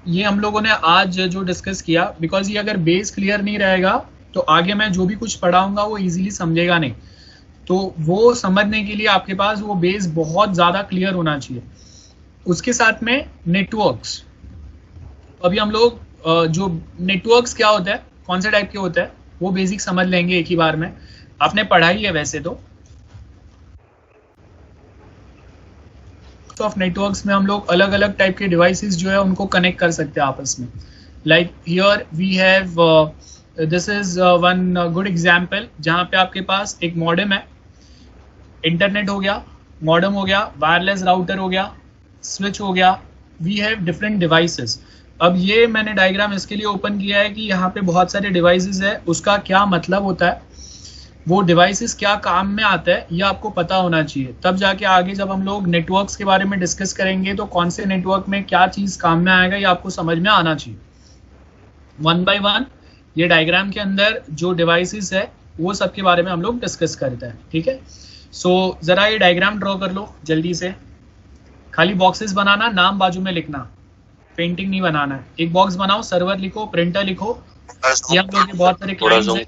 ये हम लोगों ने आज जो डिस्कस किया। बिकॉज ये अगर बेस क्लियर नहीं रहेगा तो आगे मैं जो भी कुछ पढ़ाऊंगा वो इजीली समझेगा नहीं। तो वो समझने के लिए आपके पास वो बेस बहुत ज़्यादा क्लियर होना चाहिए। उसके साथ में नेटवर्क्स, अभी हम लोग जो नेटवर्क्स क्या होता है, कौन से टाइप के होता है, वो बेसिक समझ लेंगे एक ही बार में। आपने पढ़ाई है वैसे तो। ऑफ नेटवर्क्स में हम लोग अलग अलग टाइप के डिवाइसेस जो है उनको कनेक्ट कर सकते हैं आपस में। Like here we have, this is one good example, जहाँ पे आपके पास एक मॉडेम है, इंटरनेट हो गया, मॉडेम हो गया, वायरलेस राउटर हो गया, स्विच हो गया। We have different devices. अब ये मैंने डायग्राम इसके लिए ओपन किया है कि यहाँ पे बहुत सारे डिवाइसेस है, उसका क्या मतलब होता है, वो डिवाइसेस क्या काम में आता है, ये आपको पता होना चाहिए। तब जाके आगे जब हम लोग नेटवर्क्स के बारे में डिस्कस करेंगे तो कौन से नेटवर्क में क्या चीज़ काम में आएगा ये आपको समझ में आना चाहिए। 1 by 1 ये डायग्राम के अंदर जो डिवाइसेस है वो सब के बारे में हम लोग डिस्कस करते हैं, ठीक है। सो ज़रा ये डायग्राम ड्रॉ कर लो जल्दी से। खाली बॉक्सेस बनाना, नाम बाजू में लिखना, पेंटिंग नहीं बनाना है। एक बॉक्स बनाओ, सर्वर लिखो, प्रिंटर लिखो। ये हम लोग के बहुत सारे क्लाइंट्स हैं।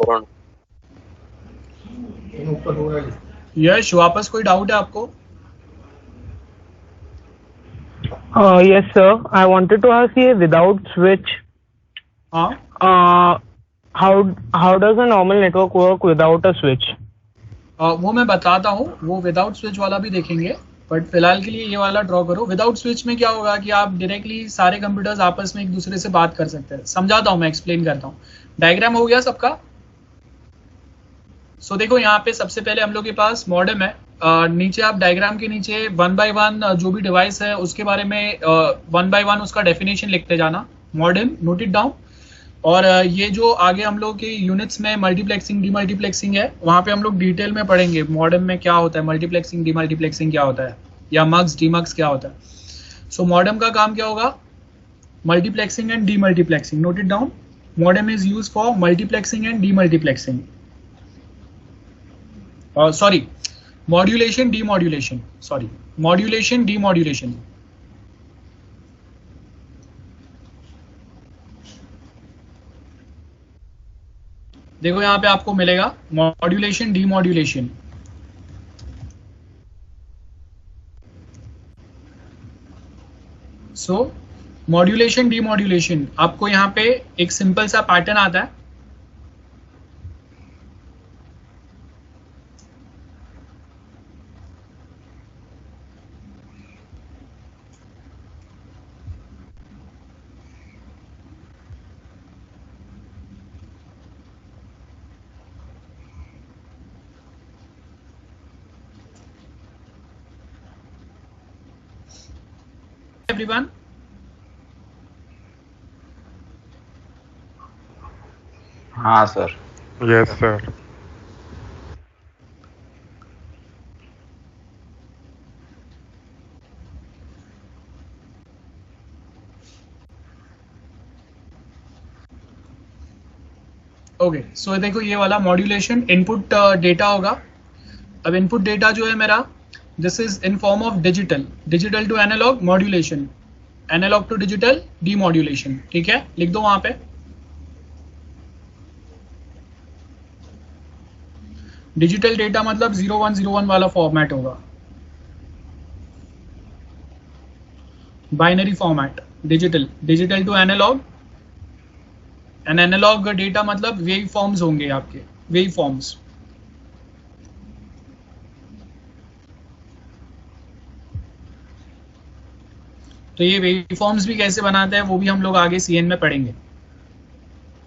यश वापस कोई डाउट है आपको? Yes, sir. I wanted to ask you, without switch, how does a normal network work without a switch? वो मैं बताता हूँ, वो विदाउट स्विच वाला भी देखेंगे, बट फिलहाल के लिए ये वाला ड्रॉ करो। विदाउट स्विच में क्या होगा कि आप डायरेक्टली सारे कंप्यूटर्स आपस में एक दूसरे से बात कर सकते हैं। समझाता हूँ मैं, एक्सप्लेन करता हूँ। डायग्राम हो गया सबका? सो देखो यहाँ पे सबसे पहले हम लोग के पास मॉडेम है। नीचे आप डायग्राम के नीचे 1 by 1 जो भी डिवाइस है उसके बारे में 1 by 1 उसका डेफिनेशन लिखते जाना। Modem, note it down. और ये जो आगे हम लोग के यूनिट्स में मल्टीप्लेक्सिंग डीमल्टीप्लेक्सिंग है, वहाँ पे हम लोग डिटेल में पढ़ेंगे मॉडेम में क्या होता है, मल्टीप्लेक्सिंग डीमल्टीप्लेक्सिंग क्या होता है, या मक्स डीमक्स क्या होता है। सो मॉडेम का काम क्या होगा? Multiplexing and demultiplexing. Note it down. Modem is use for multiplexing and demultiplexing. Sorry, modulation demodulation, sorry, modulation demodulation. देखो यहाँ पे आपको मिलेगा मॉड्यूलेशन डीमॉड्यूलेशन। सो मॉड्यूलेशन डीमॉड्यूलेशन, आपको यहाँ पे एक सिंपल सा पैटर्न आता है। एवरीवन? हाँ सर. Yes, sir. ओके, सो देखो ये वाला मॉड्यूलेशन इनपुट डेटा होगा. अब इनपुट डेटा जो है मेरा, this is in form of digital, digital to analog modulation, analog to digital demodulation. ठीक है, लिख दो वहां पे. डिजिटल डेटा मतलब 0101 वाला फॉर्मेट होगा, binary format. Digital, digital to analog, and analog data मतलब वेव फॉर्म्स होंगे आपके, वेव फॉर्म्स. तो ये वेव फॉर्म्स भी कैसे बनाते हैं वो भी हम लोग आगे सीएन में पढ़ेंगे.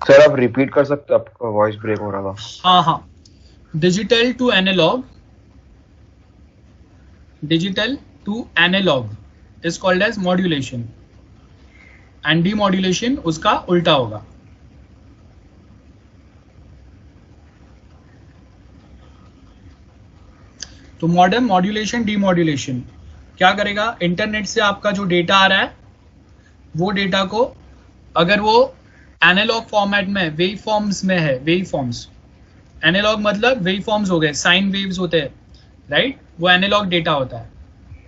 सर आप रिपीट कर सकते, आपका वॉइस ब्रेक हो रहा था. हाँ, digital to analog, digital to analog is called as modulation, and demodulation उसका उल्टा होगा. तो मॉडर्न मॉड्यूलेशन डीमॉड्यूलेशन क्या करेगा, इंटरनेट से आपका जो डेटा आ रहा है वो डेटा को, अगर वो एनालॉग फॉर्मेट में वेव फॉर्म्स में है, वेव फॉर्म्स, एनालॉग मतलब वेव फॉर्म्स हो गए, साइन वेव्स होते हैं, राइट, वो एनालॉग डेटा होता है.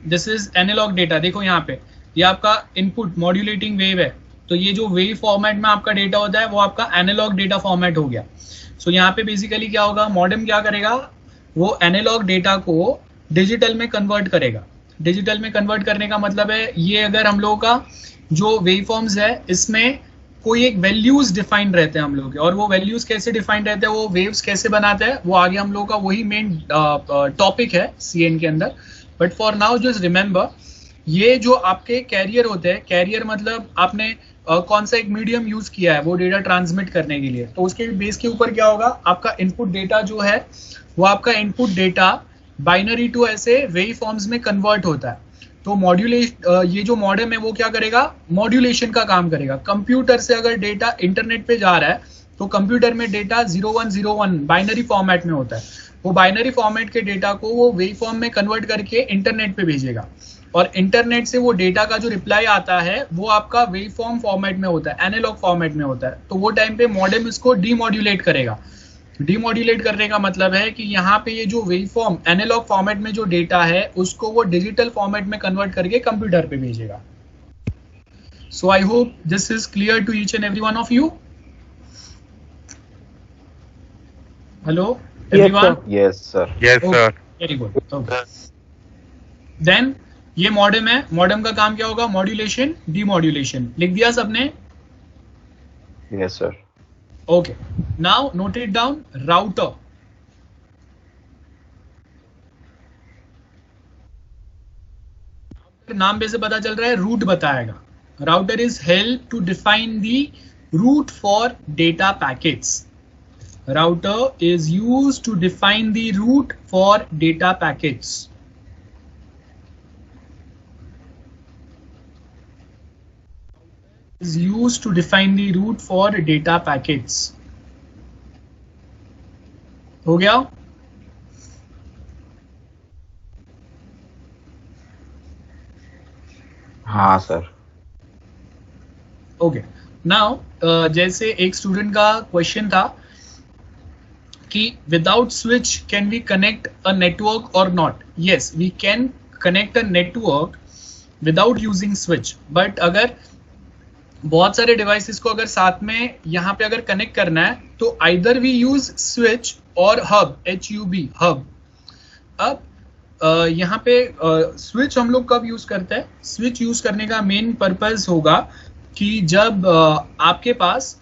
This is analog data. देखो यहाँ पे ये आपका इनपुट मॉड्यूलेटिंग वेव है, तो ये जो वेव फॉर्मेट में आपका डेटा होता है वो आपका एनालॉग डेटा फॉर्मेट हो गया. सो यहाँ पे बेसिकली क्या होगा, मॉडेम क्या करेगा, वो एनालॉग डेटा को डिजिटल में कन्वर्ट करेगा. डिजिटल में कन्वर्ट करने का मतलब है, ये अगर हम लोगों का जो वेव फॉर्म्स है इसमें कोई एक वैल्यूज डिफाइंड रहते हैं हम लोग के, और वो वैल्यूज कैसे डिफाइंड रहते हैं, वो वेव्स कैसे बनाते हैं, वो आगे हम लोगों का वही मेन टॉपिक है सीएन के अंदर. But for now just remember, ये जो आपके कैरियर होते हैं, कैरियर मतलब आपने कौन सा एक मीडियम यूज किया है वो डेटा ट्रांसमिट करने के लिए, तो उसके बेस के ऊपर क्या होगा, आपका इनपुट डेटा जो है वो आपका इनपुट डेटा बाइनरी टू ऐसे वेव फॉर्म्स में कन्वर्ट होता है. तो मॉड्यूलेशन, ये जो मॉडेम है वो क्या करेगा, मॉड्यूलेशन का काम करेगा. कंप्यूटर से अगर डेटा इंटरनेट पे जा रहा है तो कंप्यूटर में डेटा 0101 बाइनरी फॉर्मेट में होता है. वो बाइनरी फॉर्मेट के डेटा को वो वेव फॉर्म में कन्वर्ट करके इंटरनेट पे भेजेगा, और इंटरनेट से वो डेटा का जो रिप्लाई आता है वो आपका वेव फॉर्म फॉर्मेट में होता है, एनालॉग फॉर्मेट में होता है. तो वो टाइम पे मॉडेम इसको डीमॉड्यूलेट करेगा. डीमॉड्यूलेट करने का मतलब है कि यहाँ पे ये जो वेव फॉर्म एनालॉग फॉर्मेट में जो डेटा है उसको वो डिजिटल फॉर्मेट में कन्वर्ट करके कंप्यूटर पे भेजेगा. So I hope this is clear to each and every one of you. Hello everyone? Yes sir. Yes, sir. Very good. Okay, then ये मॉडेम है, मॉडेम का काम क्या होगा, मॉड्यूलेशन डीमॉड्यूलेशन. लिख दिया सबने? Yes sir. Okay, now note it down. Router, नाम पे से पता चल रहा है रूट बताएगा. Router is help to define the route for data packets. Router is used to define the route for data packets. Is used to define the route for data packets. हो गया? हाँ सर. ओके, नाउ जैसे एक student का question था कि without switch can we connect a network और not. Yes, we can connect a network without using switch, but अगर बहुत सारे डिवाइसेस को अगर साथ में यहाँ पे अगर कनेक्ट करना है तो आइदर वी यूज स्विच और हब, HUB हब. अब यहाँ पे स्विच हम लोग कब यूज करते हैं, स्विच यूज करने का मेन पर्पस होगा कि जब आपके पास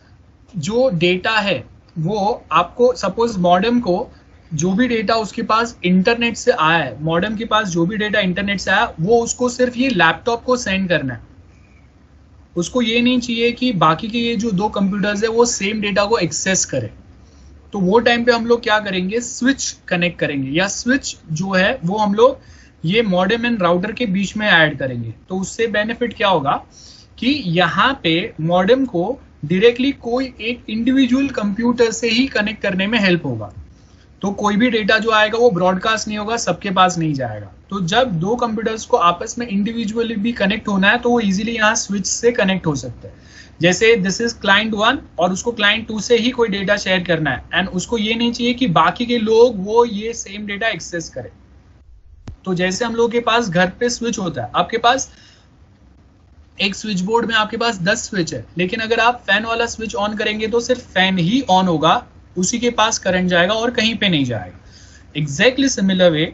जो डेटा है वो आपको, सपोज मॉडेम को जो भी डेटा उसके पास इंटरनेट से आया है, मॉडेम के पास जो भी डेटा इंटरनेट से आया वो उसको सिर्फ ये लैपटॉप को सेंड करना है. उसको ये नहीं चाहिए कि बाकी के ये जो दो कंप्यूटर्स है वो सेम डेटा को एक्सेस करें. तो वो टाइम पे हम लोग क्या करेंगे, स्विच कनेक्ट करेंगे, या स्विच जो है वो हम लोग ये मॉडेम एंड राउटर के बीच में ऐड करेंगे। तो उससे बेनिफिट क्या होगा कि यहाँ पे मॉडेम को डायरेक्टली कोई एक इंडिविजुअल कंप्यूटर से ही कनेक्ट करने में हेल्प होगा। तो कोई भी डेटा जो आएगा वो ब्रॉडकास्ट नहीं होगा, सबके पास नहीं जाएगा। तो जब दो कंप्यूटर्स को आपस में इंडिविजुअली भी कनेक्ट होना है तो वो इजीली यहाँ स्विच से कनेक्ट हो सकते हैं। जैसे दिस इज क्लाइंट 1 और उसको क्लाइंट 2 से ही कोई डेटा शेयर करना है एंड उसको ये नहीं चाहिए कि बाकी के लोग वो ये सेम डेटा एक्सेस करें। तो जैसे हम लोगों के पास घर पे स्विच होता है, आपके पास एक स्विच बोर्ड में आपके पास 10 स्विच है, लेकिन अगर आप फैन वाला स्विच ऑन करेंगे तो सिर्फ फैन ही ऑन होगा, उसी के पास करंट जाएगा और कहीं पे नहीं जाएगा। एग्जैक्टली सिमिलर वे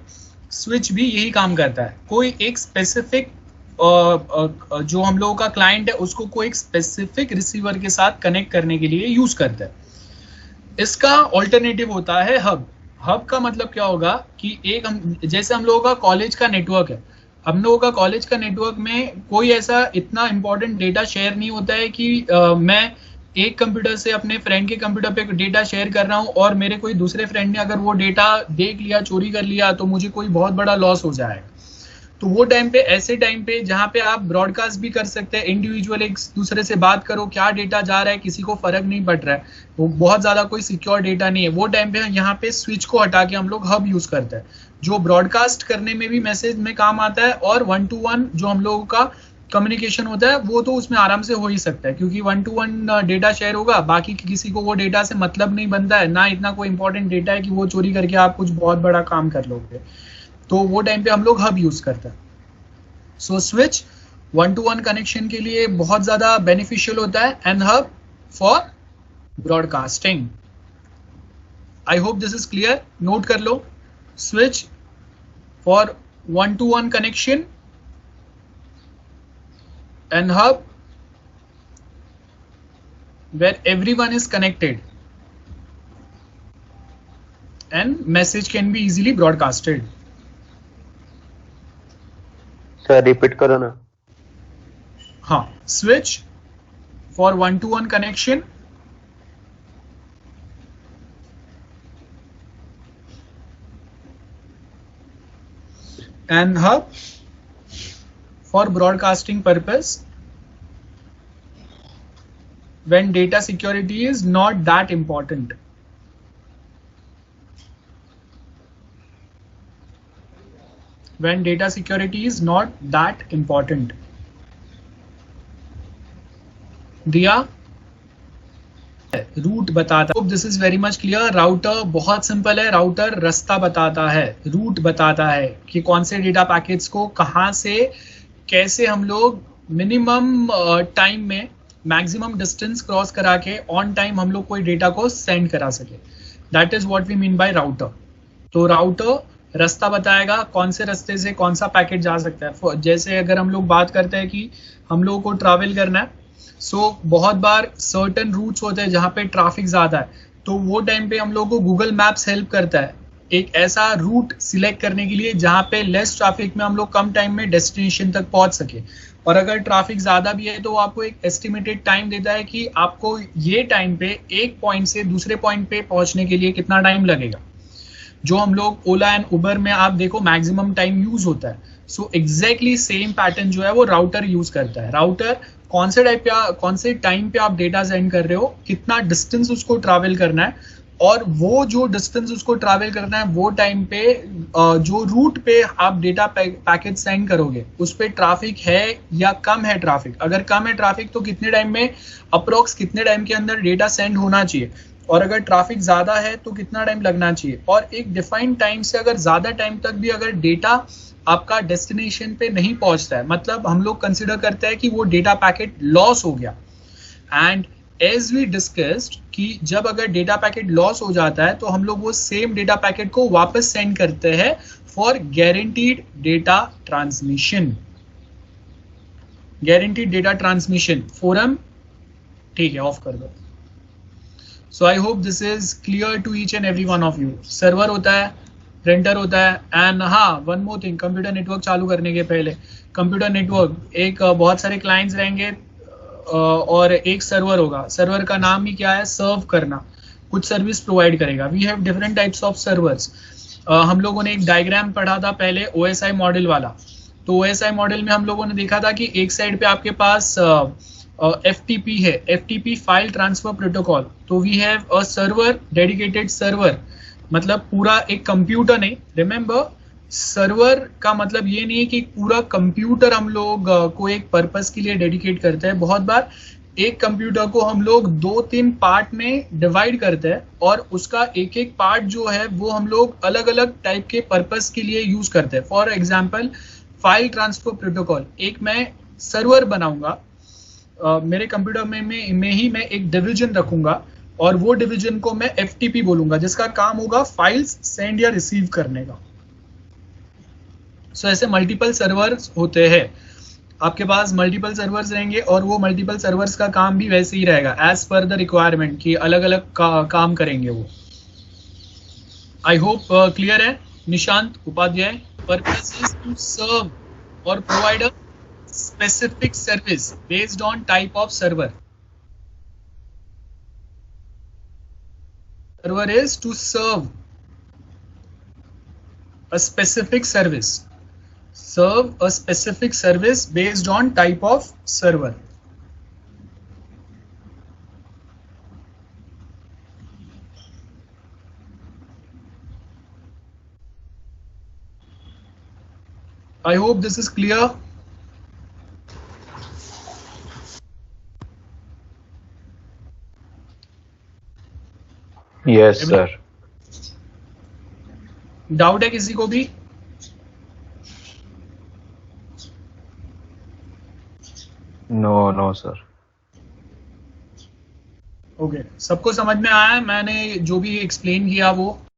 स्विच भी यही काम करता है। कोई एक स्पेसिफिक जो हम लोगों का क्लाइंट है उसको कोई एक स्पेसिफिक रिसीवर के साथ कनेक्ट करने के लिए यूज करता है। इसका ऑल्टरनेटिव होता है हब। हब का मतलब क्या होगा कि जैसे हम लोगों का कॉलेज का नेटवर्क है, हम लोगों का कॉलेज का नेटवर्क में कोई ऐसा इतना इंपॉर्टेंट डेटा शेयर नहीं होता है कि मैं एक कंप्यूटर से अपने फ्रेंड के कंप्यूटर पे डेटा शेयर कर रहा हूं और मेरे कोई दूसरे फ्रेंड ने अगर वो डेटा देख लिया, चोरी कर लिया, तो मुझे कोई बहुत बड़ा लॉस हो जाएगा। तो वो टाइम पे, ऐसे टाइम पे जहां पे आप ब्रॉडकास्ट भी कर सकते हैं, इंडिविजुअल एक दूसरे से बात करो, क्या डेटा जा रहा है किसी को फर्क नहीं पड़ रहा है, वो बहुत ज्यादा कोई सिक्योर डेटा नहीं है, वो टाइम पे यहाँ पे स्विच को हटा के हम लोग हब यूज करते हैं, जो ब्रॉडकास्ट करने में भी मैसेज में काम आता है और 1-to-1 जो हम लोगों का कम्युनिकेशन होता है वो तो उसमें आराम से हो ही सकता है, क्योंकि 1-to-1 डेटा शेयर होगा, बाकी किसी को वो डेटा से मतलब नहीं बनता है, ना इतना कोई इंपॉर्टेंट डेटा है कि वो चोरी करके आप कुछ बहुत बड़ा काम कर लोगे। तो वो टाइम पे हम लोग हब यूज करते हैं। सो स्विच 1-to-1 कनेक्शन के लिए बहुत ज्यादा बेनिफिशियल होता है and hub for broadcasting. I hope this is clear, note कर लो। Switch for 1-to-1 connection and hub where everyone is connected and message can be easily broadcasted. Sir repeat करो ना। हाँ, switch for 1-to-1 connection and hub for broadcasting purpose when data security is not that important. When data security is not that important. दिया root बताता है। This is very much clear. Router बहुत simple है, router रास्ता बताता है, root बताता है कि कौन से डेटा पैकेट्स को कहां से कैसे हम लोग मिनिमम टाइम में मैक्सिमम डिस्टेंस क्रॉस करा के ऑन टाइम हम लोग कोई डेटा को सेंड करा सके। That is what we mean by router. तो राउटर रास्ता बताएगा कौन से रास्ते से कौन सा पैकेट जा सकता है। जैसे अगर हम लोग बात करते हैं कि हम लोगों को ट्रैवल करना है, सो बहुत बार सर्टेन रूट्स होते हैं जहाँ पे ट्रैफिक ज्यादा है, तो वो टाइम पे हम लोग को गूगल मैप्स हेल्प करता है एक ऐसा रूट सिलेक्ट करने के लिए जहाँ पे लेस ट्रैफिक में हम लोग कम टाइम में डेस्टिनेशन तक पहुंच सके। और अगर ट्रैफिक ज्यादा भी है तो वो आपको एक एस्टिमेटेड टाइम देता है कि आपको ये टाइम पे एक पॉइंट से दूसरे पॉइंट पे पहुंचने के लिए कितना टाइम लगेगा। जो हम लोग ओला एंड उबर में आप देखो मैक्सिमम टाइम यूज होता है। सो एग्जैक्टली सेम पैटर्न जो है वो राउटर यूज करता है। राउटर कौन से टाइम पे आप डेटा सेंड कर रहे हो, कितना डिस्टेंस उसको ट्रैवल करना है, और वो जो डिस्टेंस उसको ट्रैवल करना है वो टाइम पे जो रूट पे आप डेटा पैकेट सेंड करोगे उस पे ट्रैफिक है या कम है ट्रैफिक। अगर कम है ट्रैफिक तो कितने टाइम में अप्रोक्स कितने टाइम के अंदर डेटा सेंड होना चाहिए, और अगर ट्रैफिक ज्यादा है तो कितना टाइम लगना चाहिए। और एक डिफाइंड टाइम से अगर ज्यादा टाइम तक भी अगर डेटा आपका डेस्टिनेशन पे नहीं पहुंचता है, मतलब हम लोग कंसिडर करते हैं कि वो डेटा पैकेट लॉस हो गया। एंड एज वी डिस्कस्ड कि जब अगर डेटा पैकेट लॉस हो जाता है तो हम लोग वो सेम डेटा पैकेट को वापस सेंड करते हैं for guaranteed data transmission. Guaranteed data transmission forum, ठीक है, ऑफ कर दो। So I hope this is clear to each and every one of you. Server होता है, प्रिंटर होता है, एंड हाँ one more thing, computer network चालू करने के पहले कंप्यूटर नेटवर्क एक बहुत सारे क्लाइंट्स रहेंगे और एक सर्वर होगा। सर्वर का नाम ही क्या है, सर्व करना, कुछ सर्विस प्रोवाइड करेगा। We have different types of servers. हम लोगों ने एक डायग्राम पढ़ा था पहले OSI मॉडल वाला। तो OSI मॉडल में हम लोगों ने देखा था कि एक साइड पे आपके पास FTP है, FTP फाइल ट्रांसफर प्रोटोकॉल। तो we have a server, dedicated server, मतलब पूरा एक कंप्यूटर नहीं, रिमेंबर सर्वर का मतलब ये नहीं है कि पूरा कंप्यूटर हम लोग को एक पर्पस के लिए डेडिकेट करते हैं। बहुत बार एक कंप्यूटर को हम लोग 2-3 पार्ट में डिवाइड करते हैं और उसका एक एक पार्ट जो है वो हम लोग अलग अलग टाइप के पर्पस के लिए यूज करते हैं। For example file transfer protocol, एक मैं सर्वर बनाऊंगा, मेरे कंप्यूटर में ही मैं एक डिवीजन रखूंगा और वो डिवीजन को मैं FTP बोलूंगा, जिसका काम होगा फाइल्स सेंड या रिसीव करने का। सो ऐसे मल्टीपल सर्वर्स होते हैं, आपके पास मल्टीपल सर्वर्स रहेंगे और वो मल्टीपल सर्वर्स का काम भी वैसे ही रहेगा एज पर द रिक्वायरमेंट, कि अलग अलग काम करेंगे वो। आई होप क्लियर है। Nishant Upadhyay, purpose is to serve और provide a specific service based on type of server. Server is to serve a specific service. Serve a specific service based on type of server. I hope this is clear. Yes sir. Doubt है किसी को भी? No sir. Okay, सबको समझ में आया है? मैंने जो भी एक्सप्लेन किया वो